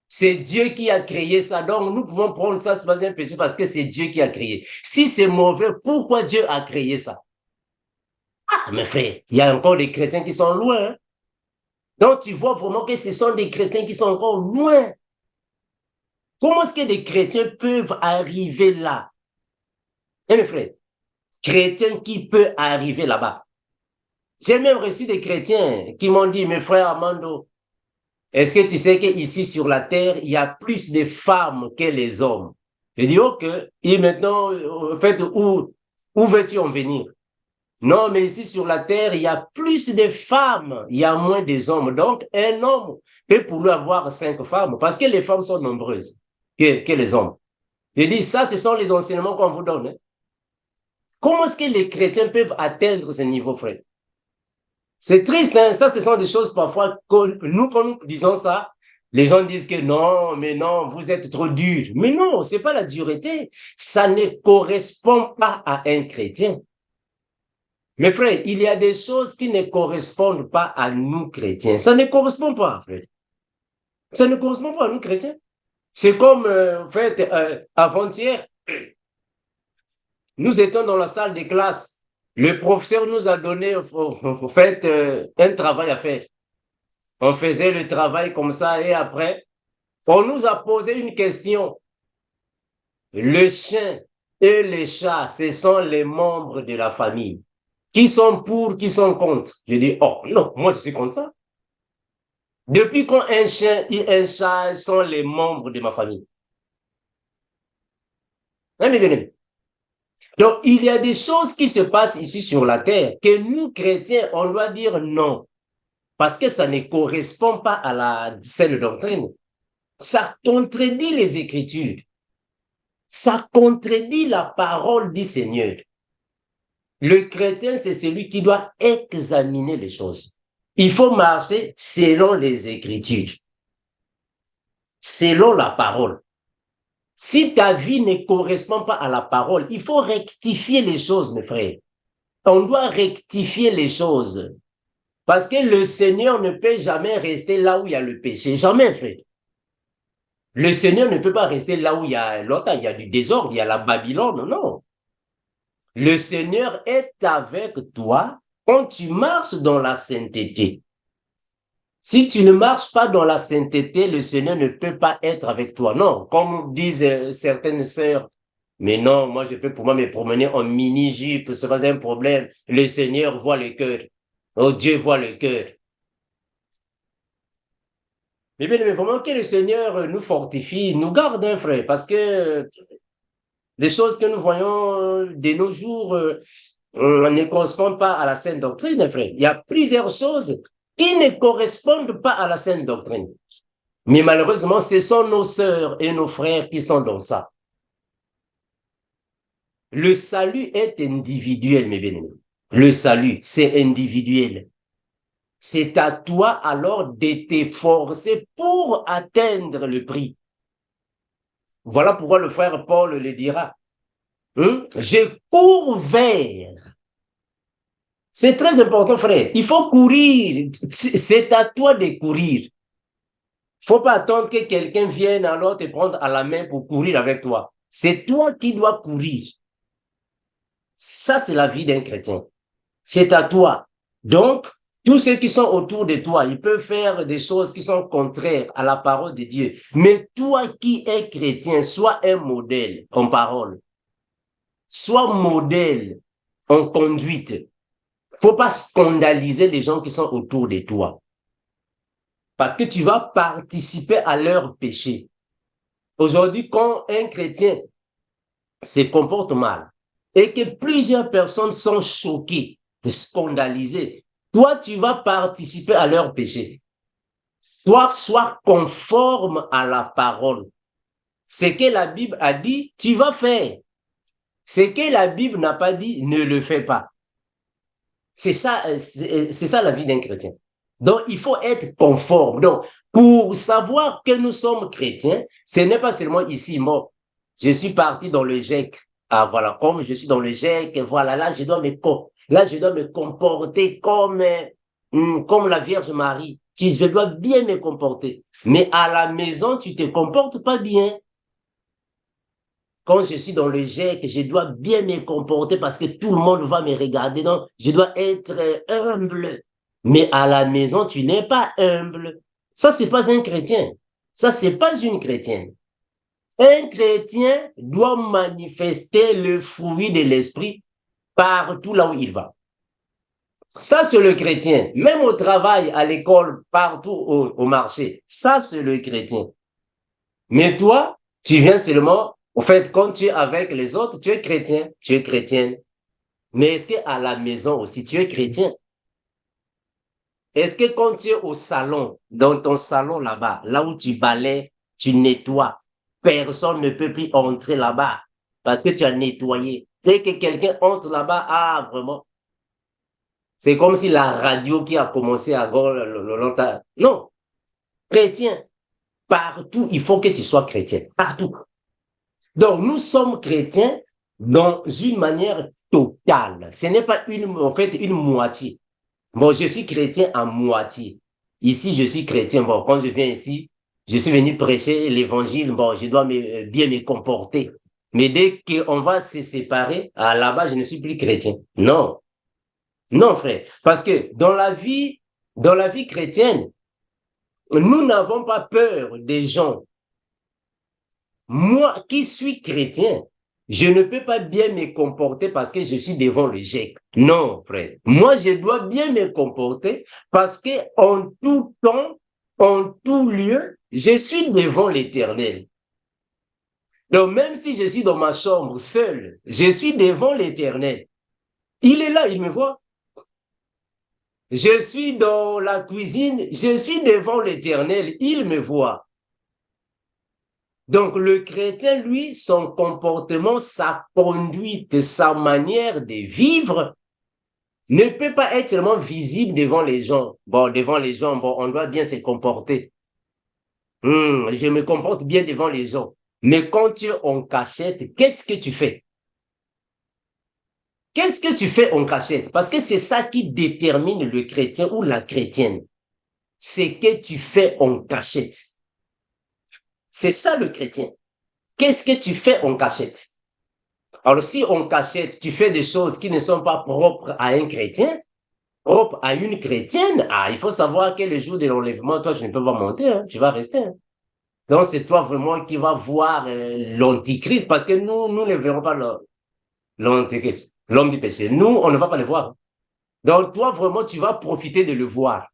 C'est Dieu qui a créé ça. Donc, nous pouvons prendre ça, c'est pas un péché parce que c'est Dieu qui a créé. Si c'est mauvais, pourquoi Dieu a créé ça? Ah, mes frères, il y a encore des chrétiens qui sont loin. Hein? Donc, tu vois vraiment que ce sont des chrétiens qui sont encore loin. Comment est-ce que des chrétiens peuvent arriver là? Eh, mes frères, chrétiens qui peuvent arriver là-bas. J'ai même reçu des chrétiens qui m'ont dit, mes frères Armando, est-ce que tu sais qu'ici sur la terre, il y a plus de femmes que les hommes? Je dis, ok, et maintenant, en fait, où veux-tu en venir? Non, mais ici sur la terre, il y a plus de femmes, il y a moins des hommes. Donc, un homme peut pour lui avoir 5 femmes, parce que les femmes sont nombreuses que les hommes. Je dis, ça, ce sont les enseignements qu'on vous donne. Hein. Comment est-ce que les chrétiens peuvent atteindre ce niveau, frère? C'est triste, hein? Ça, ce sont des choses parfois, quand nous disons ça, les gens disent que non, mais non, vous êtes trop dur. Mais non, c'est pas la dureté. Ça ne correspond pas à un chrétien. Mes frères, il y a des choses qui ne correspondent pas à nous chrétiens. Ça ne correspond pas, frère. Ça ne correspond pas à nous chrétiens. C'est comme, en fait, avant-hier, nous étions dans la salle de classe. Le professeur nous a donné, en fait, un travail à faire. On faisait le travail comme ça et après, on nous a posé une question. Le chien et les chats, ce sont les membres de la famille. Qui sont pour, qui sont contre? Je dis, oh non, moi je suis contre ça. Depuis quand un chien et un chat sont les membres de ma famille? Hein, bien aimé. Donc, il y a des choses qui se passent ici sur la terre que nous, chrétiens, on doit dire non. Parce que ça ne correspond pas à la saine doctrine. Ça contredit les Écritures. Ça contredit la parole du Seigneur. Le chrétien, c'est celui qui doit examiner les choses. Il faut marcher selon les Écritures, selon la parole. Si ta vie ne correspond pas à la parole, il faut rectifier les choses, mes frères. On doit rectifier les choses. Parce que le Seigneur ne peut jamais rester là où il y a le péché. Jamais, frère. Le Seigneur ne peut pas rester là où il y a du désordre, il y a la Babylone, non. Le Seigneur est avec toi quand tu marches dans la sainteté. Si tu ne marches pas dans la sainteté, le Seigneur ne peut pas être avec toi. Non, comme disent certaines sœurs, mais non, moi je peux pour moi me promener en mini-jupe, ce n'est pas un problème. Le Seigneur voit le cœur. Oh, Dieu voit le cœur. Mais vraiment que le Seigneur nous fortifie, nous garde, hein, frère, parce que les choses que nous voyons de nos jours ne correspondent pas à la saine doctrine, frère. Il y a plusieurs choses qui ne correspondent pas à la saine doctrine. Mais malheureusement, ce sont nos sœurs et nos frères qui sont dans ça. Le salut est individuel, mes bien-aimés. Le salut, c'est individuel. C'est à toi alors de t'efforcer pour atteindre le prix. Voilà pourquoi le frère Paul le dira. Je cours vers. C'est très important, frère. Il faut courir. C'est à toi de courir. Faut pas attendre que quelqu'un vienne alors te prendre à la main pour courir avec toi. C'est toi qui dois courir. Ça, c'est la vie d'un chrétien. C'est à toi. Donc, tous ceux qui sont autour de toi, ils peuvent faire des choses qui sont contraires à la parole de Dieu. Mais toi qui es chrétien, sois un modèle en parole. Sois modèle en conduite. Faut pas scandaliser les gens qui sont autour de toi. Parce que tu vas participer à leur péché. Aujourd'hui, quand un chrétien se comporte mal et que plusieurs personnes sont choquées, scandalisées, toi, tu vas participer à leur péché. Toi, sois conforme à la parole. Ce que la Bible a dit, tu vas faire. Ce que la Bible n'a pas dit, ne le fais pas. C'est ça la vie d'un chrétien. Donc, il faut être conforme. Donc, pour savoir que nous sommes chrétiens, ce n'est pas seulement ici, moi, je suis parti dans le GEC. Ah, voilà, comme je suis dans le GEC, voilà, là, je dois me comporter comme la Vierge Marie. Je dois bien me comporter. Mais à la maison, tu te comportes pas bien. Quand je suis dans le GEC, je dois bien me comporter parce que tout le monde va me regarder. Donc, je dois être humble. Mais à la maison, tu n'es pas humble. Ça, c'est pas un chrétien. Ça, c'est pas une chrétienne. Un chrétien doit manifester le fruit de l'esprit partout là où il va. Ça, c'est le chrétien. Même au travail, à l'école, partout au marché. Ça, c'est le chrétien. Mais toi, tu viens seulement, au fait, quand tu es avec les autres, tu es chrétien, tu es chrétienne. Mais est-ce qu'à la maison aussi, tu es chrétien? Est-ce que quand tu es au salon, dans ton salon là-bas, là où tu balais, tu nettoies, personne ne peut plus entrer là-bas parce que tu as nettoyé. Dès que quelqu'un entre là-bas, ah, vraiment, c'est comme si la radio qui a commencé à longtemps. Non, chrétien, partout, il faut que tu sois chrétien, partout. Donc, nous sommes chrétiens dans une manière totale. Ce n'est pas en fait, une moitié. Bon, je suis chrétien à moitié. Ici, je suis chrétien. Bon, quand je viens ici, je suis venu prêcher l'évangile. Bon, je dois bien me comporter. Mais dès qu'on va se séparer, là-bas, je ne suis plus chrétien. Non. Non, frère. Parce que dans la vie chrétienne, nous n'avons pas peur des gens. Moi qui suis chrétien, je ne peux pas bien me comporter parce que je suis devant le GIEC. Non, frère. Moi, je dois bien me comporter parce que en tout temps, en tout lieu, je suis devant l'Éternel. Donc, même si je suis dans ma chambre seul, je suis devant l'Éternel. Il est là, il me voit. Je suis dans la cuisine, je suis devant l'Éternel, il me voit. Donc, le chrétien, lui, son comportement, sa conduite, sa manière de vivre ne peut pas être seulement visible devant les gens. Bon, devant les gens, bon, on doit bien se comporter. Je me comporte bien devant les gens. Mais quand tu es en cachette, qu'est-ce que tu fais? Qu'est-ce que tu fais en cachette? Parce que c'est ça qui détermine le chrétien ou la chrétienne. C'est que tu fais en cachette. C'est ça le chrétien. Qu'est-ce que tu fais en cachette? Alors, si en cachette, tu fais des choses qui ne sont pas propres à un chrétien, propres à une chrétienne, il faut savoir que le jour de l'enlèvement, toi, tu ne peux pas monter, hein, tu vas rester. Hein. Donc, c'est toi vraiment qui vas voir l'antichrist, parce que nous ne verrons pas l'antichrist, l'homme du péché. Nous, on ne va pas le voir. Donc, toi, vraiment, tu vas profiter de le voir.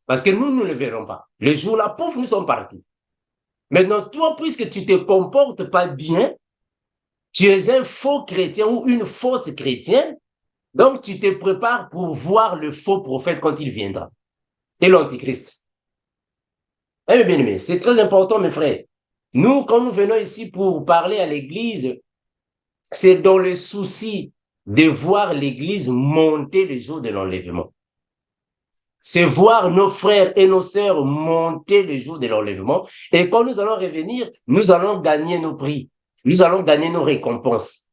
Parce que nous ne le verrons pas. Le jour-là, pouf, nous sommes partis. Maintenant, toi, puisque tu te comportes pas bien, Tu es un faux chrétien ou une fausse chrétienne, donc tu te prépares pour voir le faux prophète quand il viendra. Et l'antichrist. Eh bien aimé, c'est très important, mes frères. Nous, quand nous venons ici pour parler à l'église, c'est dans le souci de voir l'église monter le jour de l'enlèvement. C'est voir nos frères et nos sœurs monter le jour de l'enlèvement. Et quand nous allons revenir, nous allons gagner nos prix. Nous allons gagner nos récompenses.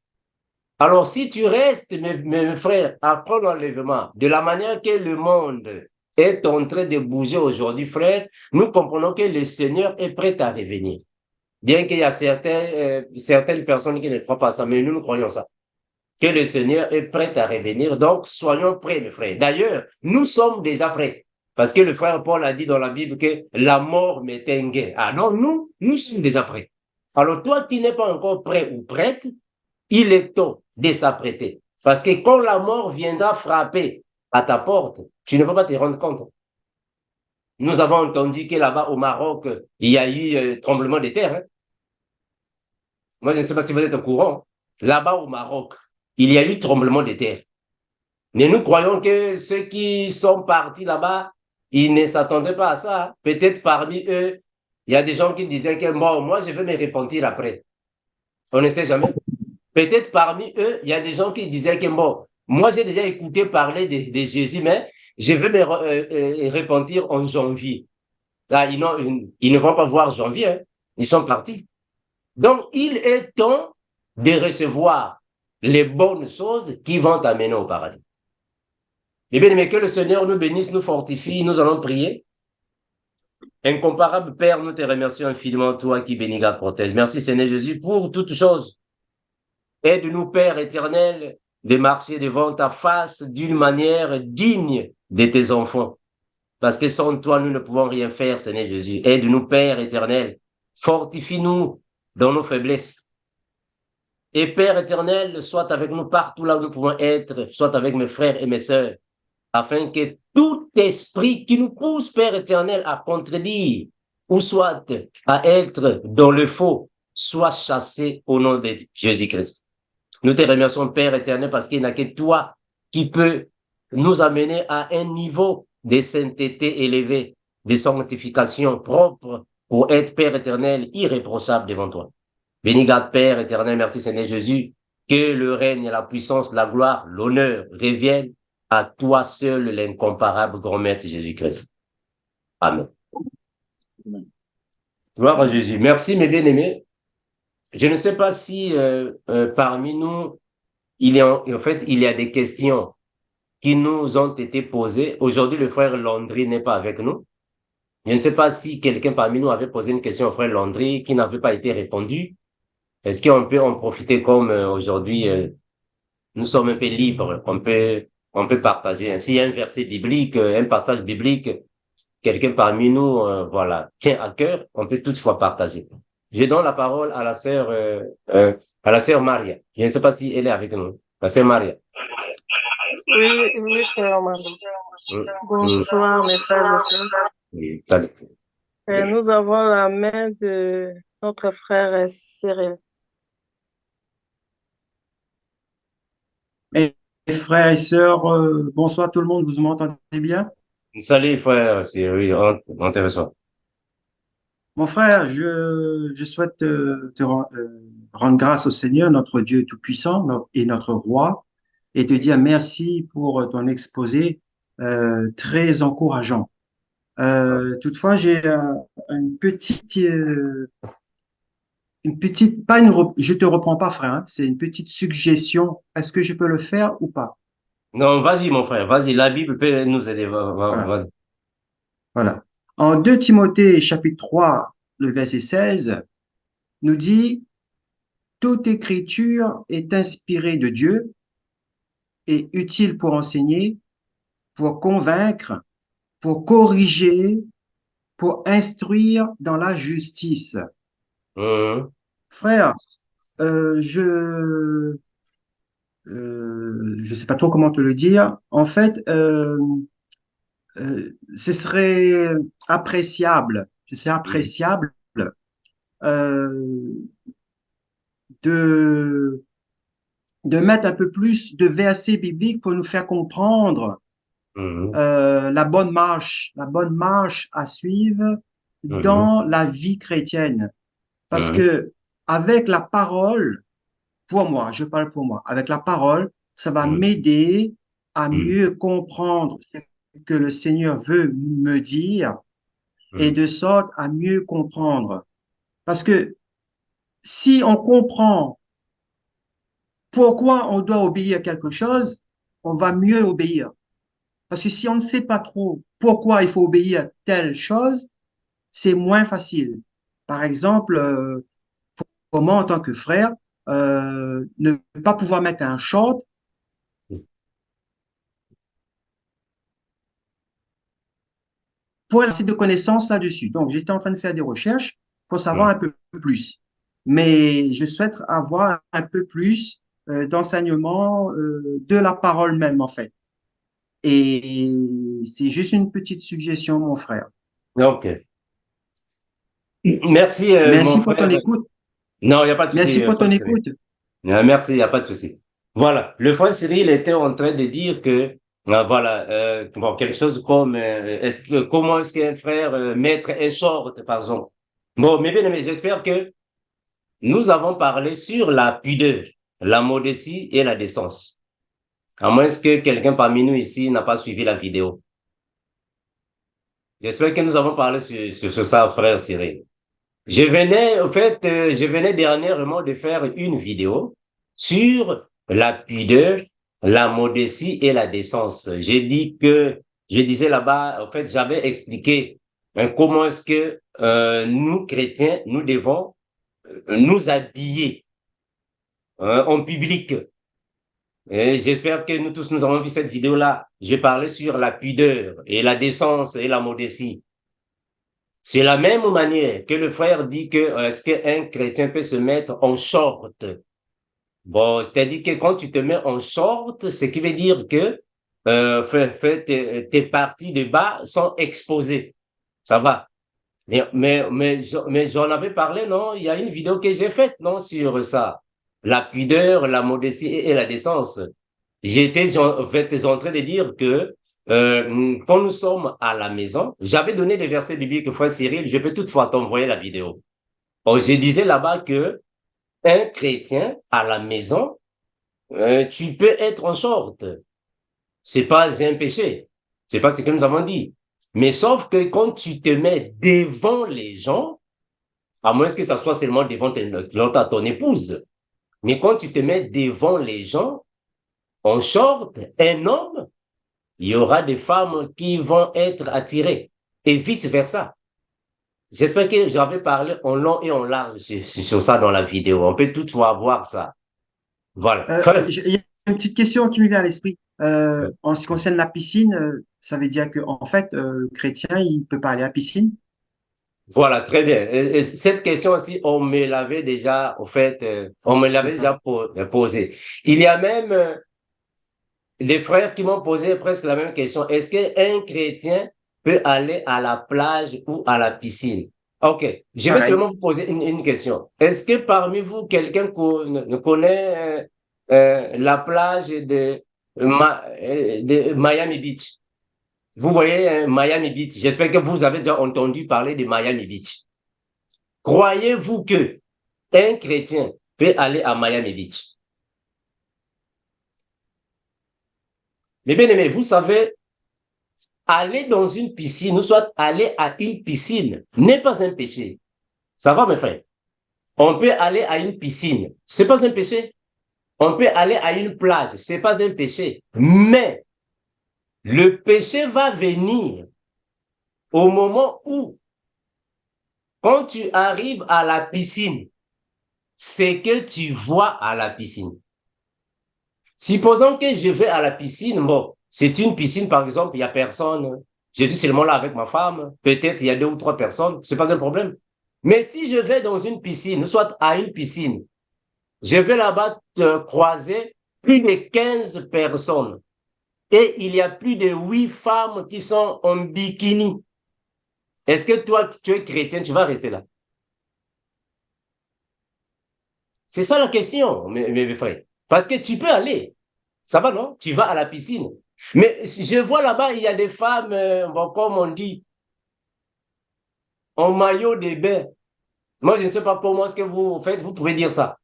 Alors, si tu restes, mes frères, après l'enlèvement, de la manière que le monde est en train de bouger aujourd'hui, frère, nous comprenons que le Seigneur est prêt à revenir. Bien qu'il y a certaines personnes qui ne croient pas ça, mais nous, nous croyons ça. Que le Seigneur est prêt à revenir. Donc, soyons prêts, mes frères. D'ailleurs, nous sommes déjà prêts. Parce que le frère Paul a dit dans la Bible que la mort m'éteint. Ah non, nous sommes déjà prêts. Alors, toi qui n'es pas encore prêt ou prête, il est temps de s'apprêter. Parce que quand la mort viendra frapper à ta porte, tu ne vas pas te rendre compte. Nous avons entendu que là-bas au Maroc, il y a eu tremblement de terre. Hein. Moi, je ne sais pas si vous êtes au courant. Là-bas au Maroc, il y a eu tremblement de terre. Mais nous croyons que ceux qui sont partis là-bas, ils ne s'attendaient pas à ça. Peut-être parmi eux, il y a des gens qui disaient que moi, je vais me repentir après. On ne sait jamais. Peut-être parmi eux, il y a des gens qui disaient que moi, j'ai déjà écouté parler de Jésus, mais je vais me repentir en janvier. Là, ils ne vont pas voir janvier, hein. Ils sont partis. Donc, il est temps de recevoir les bonnes choses qui vont t'amener au paradis. Eh bien, mais que le Seigneur nous bénisse, nous fortifie, nous allons prier. Incomparable Père, nous te remercions infiniment, toi qui bénis, garde, protège. Merci Seigneur Jésus pour toutes choses. Aide-nous, Père éternel, de marcher devant ta face d'une manière digne de tes enfants. Parce que sans toi, nous ne pouvons rien faire, Seigneur Jésus. Aide-nous, Père éternel. Fortifie-nous dans nos faiblesses. Et Père éternel, sois avec nous partout là où nous pouvons être, soit avec mes frères et mes sœurs, afin que tout esprit qui nous pousse, Père éternel, à contredire, ou soit à être dans le faux, soit chassé au nom de Jésus-Christ. Nous te remercions, Père éternel, parce qu'il n'y a que toi qui peut nous amener à un niveau de sainteté élevé, de sanctification propre pour être, Père éternel, irréprochable devant toi. Béni garde, Père éternel, merci Seigneur Jésus, que le règne, la puissance, la gloire, l'honneur reviennent à toi seul, l'incomparable grand maître Jésus-Christ. Amen. Gloire à Jésus. Merci, mes bien-aimés. Je ne sais pas si parmi nous, en fait, il y a des questions qui nous ont été posées. Aujourd'hui, le frère Landry n'est pas avec nous. Je ne sais pas si quelqu'un parmi nous avait posé une question au frère Landry qui n'avait pas été répondue. Est-ce qu'on peut en profiter comme aujourd'hui, nous sommes un peu libres, on peut partager. S'il y a un verset biblique, un passage biblique, quelqu'un parmi nous, voilà, tient à cœur, on peut toutefois partager. Je donne la parole à la sœur Maria. Je ne sais pas si elle est avec nous. La sœur Maria. Oui, oui, frère Amanda. Bonsoir, mes frères et sœurs. Oui, salut. Nous avons la main de notre frère Cyril. Et frères et sœurs, bonsoir tout le monde, vous m'entendez bien? Salut, frère, c'est, oui, on te reçoit. Mon frère, je souhaite rendre grâce au Seigneur, notre Dieu Tout-Puissant et notre Roi, et te dire merci pour ton exposé très encourageant. Toutefois, j'ai une petite, pas je te reprends pas, frère, hein, c'est une petite suggestion. Est-ce que je peux le faire ou pas? Non, vas-y, mon frère, vas-y, la Bible peut nous aider, Voilà. vas-y. Voilà. En 2 Timothée chapitre 3, le verset 16, nous dit, toute écriture est inspirée de Dieu et utile pour enseigner, pour convaincre, pour corriger, pour instruire dans la justice. Frère, je sais pas trop comment te le dire. En fait, ce serait appréciable, euh, de mettre un peu plus de versets bibliques pour nous faire comprendre la bonne marche à suivre dans la vie chrétienne. Parce que avec la parole, pour moi, je parle pour moi, avec la parole, ça va m'aider à mieux comprendre ce que le Seigneur veut me dire et de sorte à mieux comprendre. Parce que si on comprend pourquoi on doit obéir à quelque chose, on va mieux obéir. Parce que si on ne sait pas trop pourquoi il faut obéir à telle chose, c'est moins facile. Par exemple, pour moi, en tant que frère, ne pas pouvoir mettre un short pour assez de connaissances là-dessus. Donc, j'étais en train de faire des recherches pour savoir un peu plus. Mais je souhaite avoir un peu plus d'enseignement de la parole même, en fait. Et c'est juste une petite suggestion, mon frère. Ok. Merci, Merci mon pour ton frère. écoute. Non, il n'y a pas de Merci souci, pour ton frère Cyril. écoute. Merci, il n'y a pas de souci. Voilà, le frère Cyril était en train de dire que, voilà, bon, quelque chose comme, comment est-ce qu'un frère mettre un short, par exemple. Bon, mais bien aimé, j'espère que nous avons parlé sur la pudeur, la modestie et la décence. À moins que quelqu'un parmi nous ici n'a pas suivi la vidéo. J'espère que nous avons parlé sur ça, frère Cyril. Je venais dernièrement de faire une vidéo sur la pudeur, la modestie et la décence. Je disais là-bas, en fait, j'avais expliqué comment est-ce que nous, chrétiens, nous devons nous habiller en public. Et j'espère que nous tous, nous avons vu cette vidéo-là. Je parlais sur la pudeur et la décence et la modestie. C'est la même manière que le frère dit que est-ce qu'un chrétien peut se mettre en short? Bon, c'est-à-dire que quand tu te mets en short, ce qui veut dire que tes parties de bas sont exposées. Ça va. Mais j'en avais parlé, non? Il y a une vidéo que j'ai faite, non, sur ça. La pudeur, la modestie et la décence. J'étais en fait en train de dire que quand nous sommes à la maison, j'avais donné des versets bibliques, frère Cyril, je peux toutefois t'envoyer la vidéo. Bon, je disais là-bas que un chrétien à la maison, tu peux être en short. C'est pas un péché. C'est pas ce que nous avons dit. Mais sauf que quand tu te mets devant les gens, à moins que ça soit seulement devant ton épouse, mais quand tu te mets devant les gens, en short, un homme, il y aura des femmes qui vont être attirées et vice-versa. J'espère que j'avais parlé en long et en large sur ça dans la vidéo. On peut toutefois voir ça. Voilà. Il y a une petite question qui me vient à l'esprit. En ce qui concerne la piscine, ça veut dire que en fait, le chrétien, il peut pas aller à la piscine? Voilà, très bien. Et cette question aussi, on me l'avait déjà, au fait, on me l'avait déjà posée. Il y a même des frères qui m'ont posé presque la même question. Est-ce qu'un chrétien peut aller à la plage ou à la piscine? Ok, je vais Pareil. seulement vous poser une question. Est-ce que parmi vous, quelqu'un ne connaît la plage de Miami Beach? Vous voyez Miami Beach. J'espère que vous avez déjà entendu parler de Miami Beach. Croyez-vous que un chrétien peut aller à Miami Beach? Mais bien aimé, vous savez, aller dans une piscine, ou soit aller à une piscine, n'est pas un péché. Ça va, mes frères? On peut aller à une piscine, c'est pas un péché. On peut aller à une plage, c'est pas un péché. Mais le péché va venir au moment où, quand tu arrives à la piscine, c'est que tu vois à la piscine. Supposons que je vais à la piscine, bon, c'est une piscine, par exemple, il n'y a personne. Je suis seulement là avec ma femme. Peut-être il y a 2 ou 3 personnes, c'est pas un problème. Mais si je vais dans une piscine, soit à une piscine, je vais là-bas croiser plus de 15 personnes. Et il y a plus de 8 femmes qui sont en bikini. Est-ce que toi, tu es chrétien, tu vas rester là? C'est ça la question, mes frères. Parce que tu peux aller. Ça va, non? Tu vas à la piscine. Mais je vois là-bas, il y a des femmes, bon, comme on dit, en maillot de bain. Moi, je ne sais pas comment est-ce que vous faites, vous pouvez dire ça.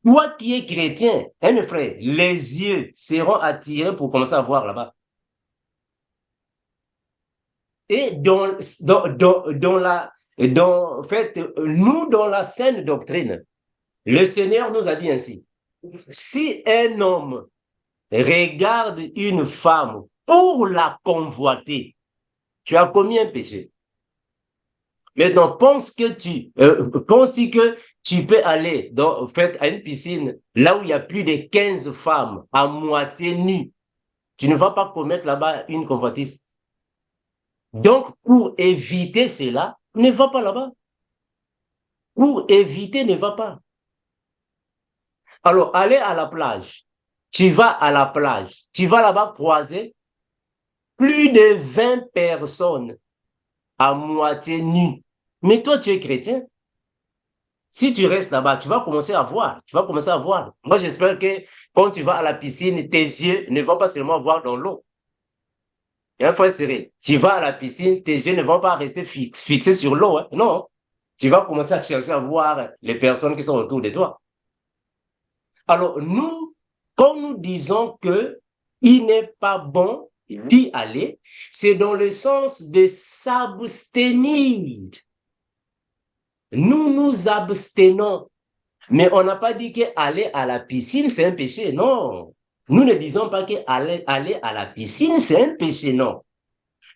Toi qui es chrétien, hein, mes frères, les yeux seront attirés pour commencer à voir là-bas. Et en fait, nous, dans la saine doctrine, le Seigneur nous a dit ainsi, si un homme regarde une femme pour la convoiter, tu as commis un péché. Maintenant, penses-tu que tu peux aller en fait, à une piscine là où il y a plus de 15 femmes à moitié nues? Tu ne vas pas commettre là-bas une convoitise. Donc, pour éviter cela, ne va pas là-bas. Pour éviter, ne va pas. Alors, aller à la plage. Tu vas à la plage. Tu vas là-bas croiser plus de 20 personnes à moitié nues. Mais toi, tu es chrétien. Si tu restes là-bas, tu vas commencer à voir. Tu vas commencer à voir. Moi, j'espère que quand tu vas à la piscine, tes yeux ne vont pas seulement voir dans l'eau. Il y a un frère serré. Tu vas à la piscine, tes yeux ne vont pas rester fixés sur l'eau. Hein. Non. Tu vas commencer à chercher à voir les personnes qui sont autour de toi. Alors, nous, quand nous disons que il n'est pas bon d'y aller, c'est dans le sens de s'abstenir. Nous nous abstenons. Mais on n'a pas dit qu'aller à la piscine, c'est un péché. Non. Nous ne disons pas qu'aller à la piscine, c'est un péché. Non.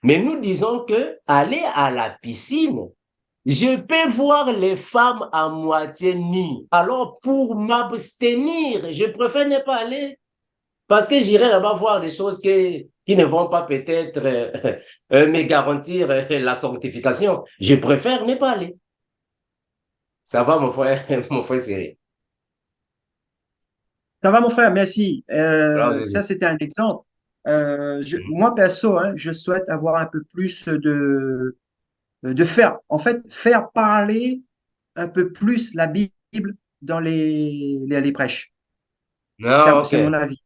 Mais nous disons que aller à la piscine, je peux voir les femmes à moitié nues. Alors, pour m'abstenir, je préfère ne pas aller. Parce que j'irai là-bas voir des choses qui ne vont pas peut-être me garantir la sanctification. Je préfère ne pas aller. Ça va, mon frère, mon frère Cyril. Ça va, mon frère, merci. Alors, Ça, c'était un exemple. Moi, perso, hein, je souhaite avoir un peu plus de faire, en fait, faire parler un peu plus la Bible dans les prêches. non, C'est mon ok. avis.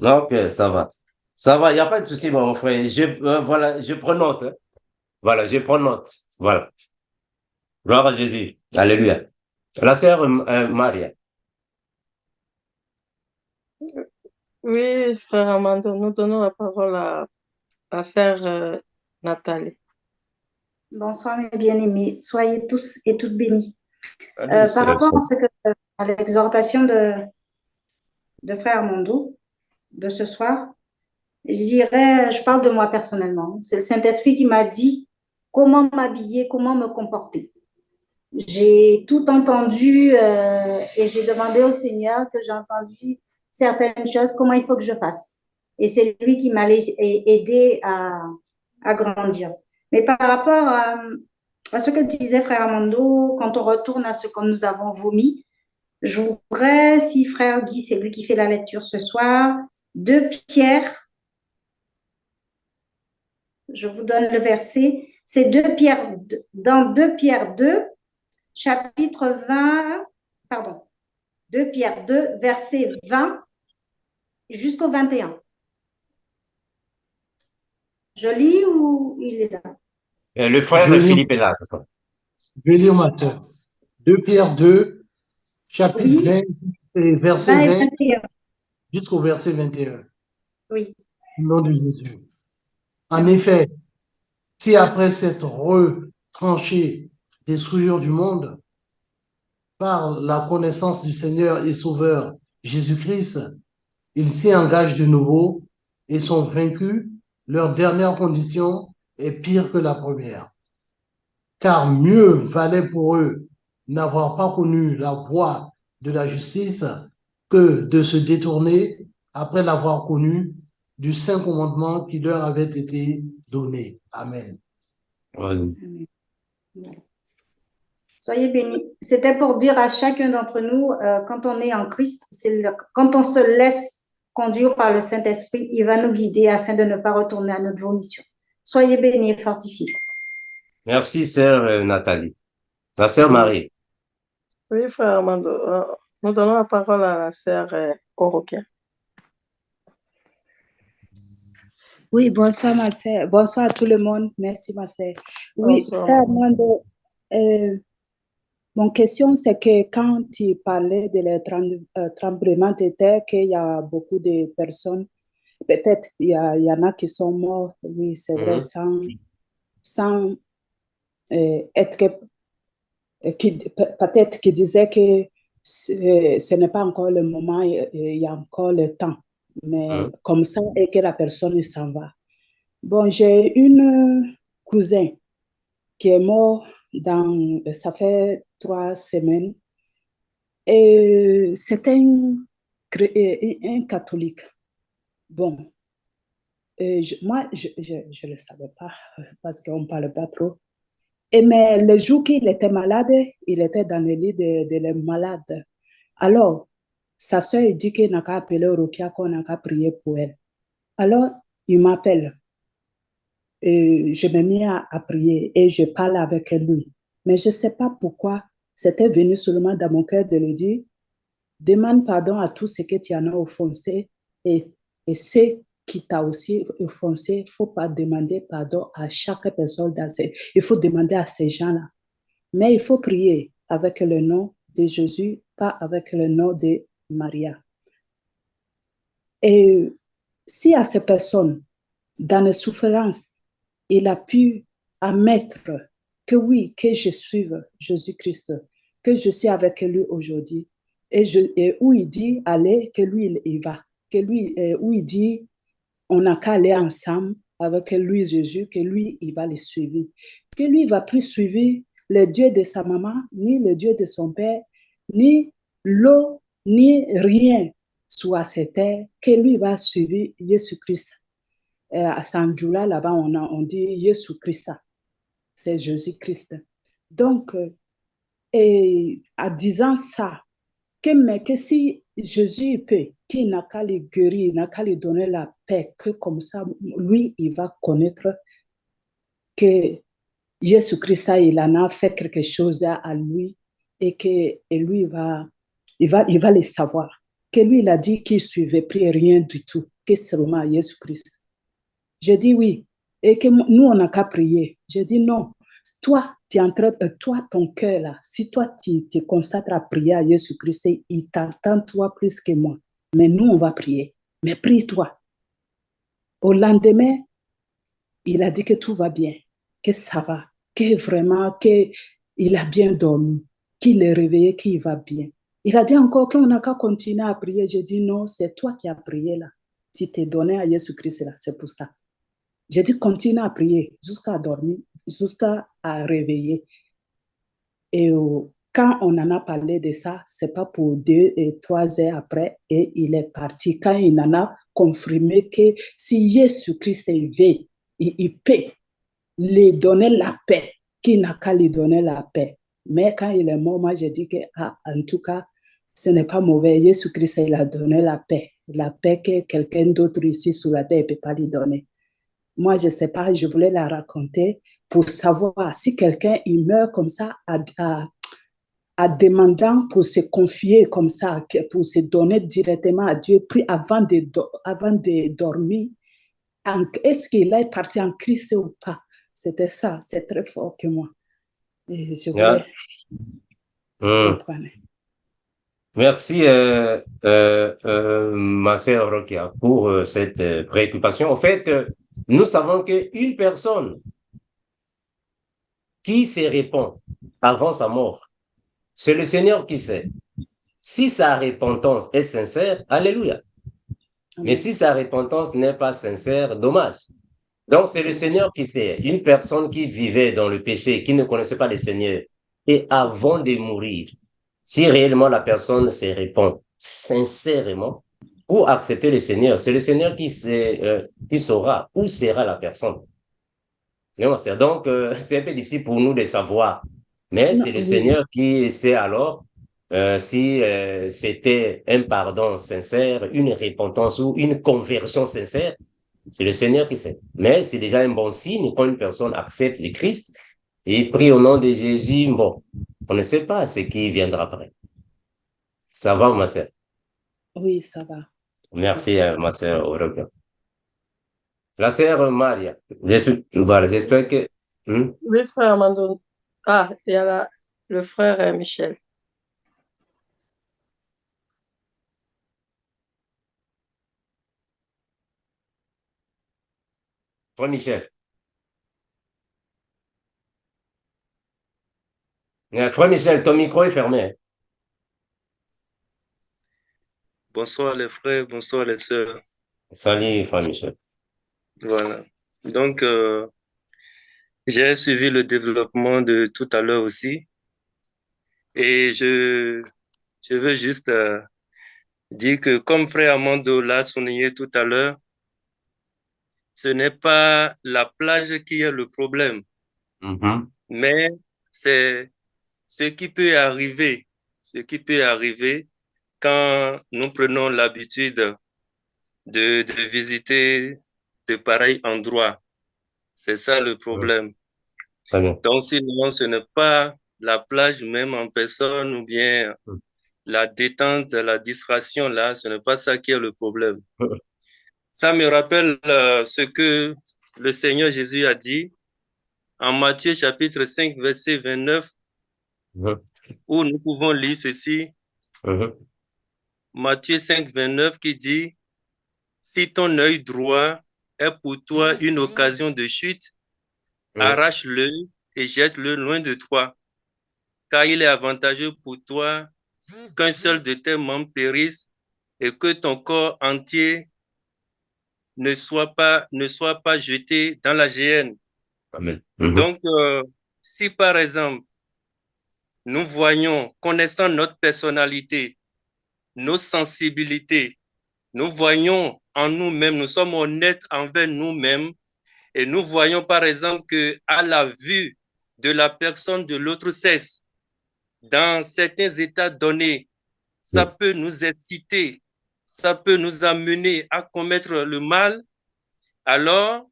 Ok, ça va. Ça va, il n'y a pas de souci, mon frère. Voilà, je prends note. Hein. Voilà, je prends note. Voilà. Gloire à Jésus. Alléluia. La sœur Maria. Oui, frère Amando, nous donnons la parole à la sœur Nathalie. Bonsoir mes bien-aimés, soyez tous et toutes bénis. Allez, Par rapport à l'exhortation de frère Armando de ce soir, je parle de moi personnellement. C'est le Saint-Esprit qui m'a dit comment m'habiller, comment me comporter. J'ai tout entendu et j'ai demandé au Seigneur que j'ai entendu certaines choses, comment il faut que je fasse. Et c'est lui qui m'a aidé à grandir. Mais par rapport à ce que disait frère Armando, quand on retourne à ce que nous avons vomi, je voudrais, si frère Guy, c'est lui qui fait la lecture ce soir, 2 Pierre, je vous donne le verset, c'est 2 Pierre, dans 2 Pierre 2, chapitre 20, pardon, 2 Pierre 2, verset 20 jusqu'au 21. Je lis ou il est là? Le frère Philippe est là. Je vais lire ma sœur. 2 Pierre 2, chapitre 20, et verset 20 jusqu'au verset 21. Oui. Au nom de Jésus. En effet, si après s'être retranché des souillures du monde, par la connaissance du Seigneur et Sauveur Jésus-Christ, ils s'y engagent de nouveau et sont vaincus, leur dernière condition est pire que la première. Car mieux valait pour eux n'avoir pas connu la voie de la justice que de se détourner, après l'avoir connu, du saint commandement qui leur avait été donné. Amen. Oui. Soyez bénis. C'était pour dire à chacun d'entre nous, quand on est en Christ, quand on se laisse conduire par le Saint-Esprit, il va nous guider afin de ne pas retourner à notre vomission. Soyez bénis et fortifiés. Merci, sœur Nathalie. La sœur Marie. Oui, frère Armando, Nous donnons la parole à la sœur Orokia. Oui, bonsoir ma sœur. Bonsoir à tout le monde. Merci ma sœur. Oui, Bonsoir. frère Armando, mon question c'est que quand tu parlais de les tremblements de terre, qu'il y a beaucoup de personnes, peut-être il y en a qui sont morts, oui, c'est vrai, sans être peut-être qui disaient que ce n'est pas encore le moment, il y a encore le temps, mais comme ça, et que la personne s'en va. Bon, j'ai une cousin qui est mort ça fait 3 semaines. Et c'était un catholique. Bon, moi, je ne le savais pas parce qu'on ne parle pas trop. Mais le jour qu'il était malade, il était dans le lit de les malades. Alors, sa soeur dit qu'il n'a qu'à appeler Rokia, qu'on n'a qu'à prier pour elle. Alors, il m'appelle. Je me mis à prier et je parle avec lui. Mais je ne sais pas pourquoi c'était venu seulement dans mon cœur de lui dire, demande pardon à tous ceux que tu en as offensé et ceux qui t'a aussi offensé. Il ne faut pas demander pardon à chaque personne. Il faut demander à ces gens-là. Mais il faut prier avec le nom de Jésus, pas avec le nom de Maria. Et si à ces personnes, dans les souffrances, il a pu admettre que oui, que je suive Jésus-Christ, que je suis avec lui aujourd'hui, et où il dit allez, que lui il va, que lui, où il dit on n'a qu'à aller ensemble avec lui Jésus, que lui il va le suivre, que lui il va plus suivre le Dieu de sa maman, ni le Dieu de son père, ni l'eau, ni rien sur cette terre, que lui va suivre Jésus-Christ. À Sanjula, là-bas, on dit Jésus-Christ. C'est Jésus-Christ. Donc, et en disant ça, que si Jésus peut, qu'il n'a qu'à les guérir, il n'a qu'à lui donner la paix, que comme ça, lui, il va connaître que Jésus-Christ, il en a fait quelque chose à lui et lui, il va le savoir. Que lui, il a dit qu'il ne suivait plus rien du tout, que seulement Jésus-Christ. Je dis oui. Et que nous, on n'a qu'à prier. Je dis non. Toi, tu es en train de, toi, ton cœur là, si toi, tu constates à prier à Jésus-Christ, il t'entend toi plus que moi. Mais nous, on va prier. Mais prie-toi. Au lendemain, il a dit que tout va bien, que ça va, que vraiment, qu'il a bien dormi, qu'il est réveillé, qu'il va bien. Il a dit encore qu'on n'a qu'à continuer à prier. Je dis non, c'est toi qui as prié là. Tu t'es donné à Jésus-Christ là, c'est pour ça. J'ai dit, continue à prier jusqu'à dormir, jusqu'à réveiller. Et quand on en a parlé de ça, c'est pas pour 2 et 3 heures après, et il est parti. Quand il en a confirmé que si Jésus-Christ est veut, il peut lui donner la paix, qu'il n'a qu'à lui donner la paix. Mais quand il est mort, moi, j'ai dit que, en tout cas, ce n'est pas mauvais. Jésus-Christ, il a donné la paix que quelqu'un d'autre ici sur la terre ne peut pas lui donner. Moi, je ne sais pas, je voulais la raconter pour savoir si quelqu'un il meurt comme ça, à demandant pour se confier comme ça, pour se donner directement à Dieu, puis avant de dormir, est-ce qu'il est parti en Christ ou pas? C'était ça, c'est très fort que moi. Et je voulais comprendre. Merci, ma sœur Rokia, pour cette préoccupation. En fait, nous savons qu'une personne qui se répand avant sa mort, c'est le Seigneur qui sait. Si sa repentance est sincère, alléluia. Mais si sa repentance n'est pas sincère, dommage. Donc, c'est le Seigneur qui sait. Une personne qui vivait dans le péché, qui ne connaissait pas le Seigneur, et avant de mourir, si réellement la personne se répand sincèrement pour accepter le Seigneur, c'est le Seigneur qui saura où sera la personne. Donc, c'est un peu difficile pour nous de savoir. Mais c'est le Seigneur qui sait alors si c'était un pardon sincère, une repentance ou une conversion sincère. C'est le Seigneur qui sait. Mais c'est déjà un bon signe quand une personne accepte le Christ et prie au nom de Jésus. Bon, on ne sait pas ce qui viendra après. Ça va, ma sœur? Oui, ça va. Merci, ma sœur Aurora. La sœur Maria, voilà, j'espère que... Hmm? Oui, frère Amando. Ah, il y a le frère Michel. Frère Michel. Frère Michel, ton micro est fermé. Hein. Bonsoir les frères, bonsoir les sœurs. Salut, frère Michel. Voilà. Donc, j'ai suivi le développement de tout à l'heure aussi. Et je veux juste dire que, comme frère Amando l'a souligné tout à l'heure, ce n'est pas la plage qui est le problème, mais c'est ce qui peut arriver. Ce qui peut arriver quand nous prenons l'habitude de visiter de pareils endroits. C'est ça le problème. Très bien. Donc, sinon, ce n'est pas la plage même en personne ou bien la détente, la distraction, là, ce n'est pas ça qui est le problème. Ça me rappelle ce que le Seigneur Jésus a dit en Matthieu chapitre 5, verset 29, où nous pouvons lire ceci. Matthieu 5, 29 qui dit, si ton œil droit est pour toi une occasion de chute, arrache-le et jette-le loin de toi, car il est avantageux pour toi qu'un seul de tes membres périsse et que ton corps entier ne soit pas jeté dans la géhenne. Amen. Donc, si par exemple, nous voyons, connaissant notre personnalité, nos sensibilités, nous voyons en nous-mêmes, nous sommes honnêtes envers nous-mêmes et nous voyons par exemple que à la vue de la personne de l'autre sexe, dans certains états donnés, ça peut nous exciter, ça peut nous amener à commettre le mal, alors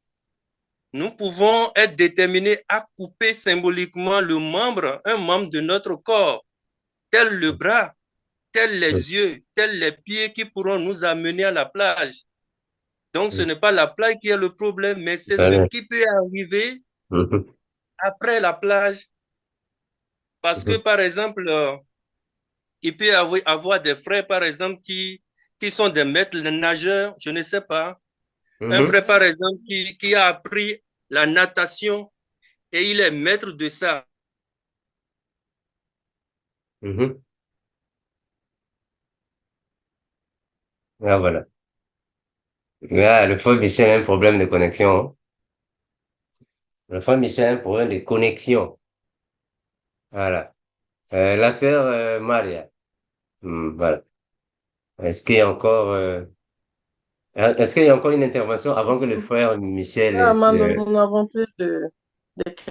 nous pouvons être déterminés à couper symboliquement un membre de notre corps, tel le bras, tel les yeux, tel les pieds qui pourront nous amener à la plage. Donc, ce n'est pas la plage qui est le problème, mais c'est ce qui peut arriver après la plage. Parce que, par exemple, il peut y avoir des frères, par exemple, qui sont des maîtres nageurs, je ne sais pas. Un frère, par exemple, qui a appris la natation et il est maître de ça. Ah, voilà. Ah, le frère Michel a un problème de connexion. Hein. Le frère Michel a un problème de connexion. Voilà. La sœur Maria. Voilà. Est-ce qu'il y a encore une intervention avant que le frère Michel Nous n'avons plus de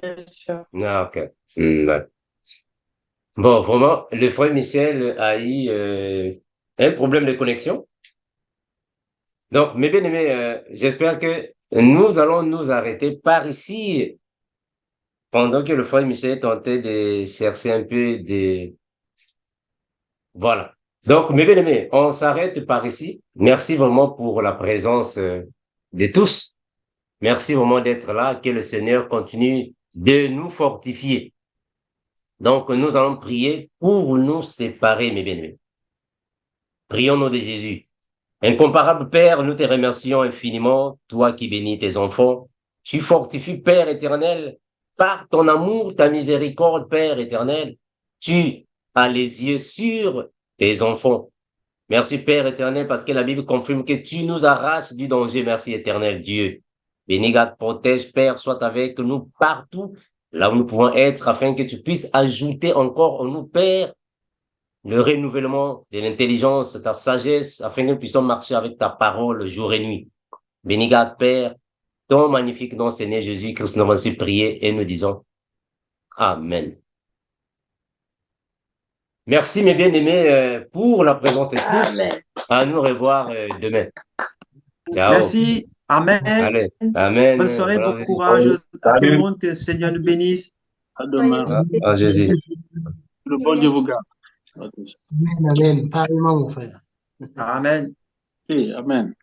questions. Ah, ok. Ouais. Bon, vraiment, le frère Michel a eu un problème de connexion. Donc, mes bien-aimés, j'espère que nous allons nous arrêter par ici pendant que le frère Michel tentait de chercher un peu de... Voilà. Donc, mes bien-aimés, on s'arrête par ici. Merci vraiment pour la présence de tous. Merci vraiment d'être là. Que le Seigneur continue de nous fortifier. Donc, nous allons prier pour nous séparer, mes bien-aimés. Prions au nom de Jésus. Incomparable Père, nous te remercions infiniment, toi qui bénis tes enfants. Tu fortifies, Père éternel, par ton amour, ta miséricorde, Père éternel. Tu as les yeux sur tes enfants. Merci, Père éternel, parce que la Bible confirme que tu nous arraches du danger. Merci, éternel Dieu. Bénis, garde, protège, Père, soit avec nous partout, là où nous pouvons être, afin que tu puisses ajouter encore en nous, Père, le renouvellement de l'intelligence, ta sagesse, afin que nous puissions marcher avec ta parole jour et nuit. Bénis, garde, Père, ton magnifique nom, Seigneur Jésus-Christ, nous avons ainsi prié et nous disons Amen. Merci, mes bien-aimés, pour la présence de tous. Amen. À nous revoir demain. Ciao. Merci. Amen. Allez. Amen. Bonne soirée, bon courage à tout le monde. Que le Seigneur nous bénisse. À demain. À Jésus. Le bon Dieu vous garde. Amen, amen. Pareillement, mon frère. Amen. Ok, amen.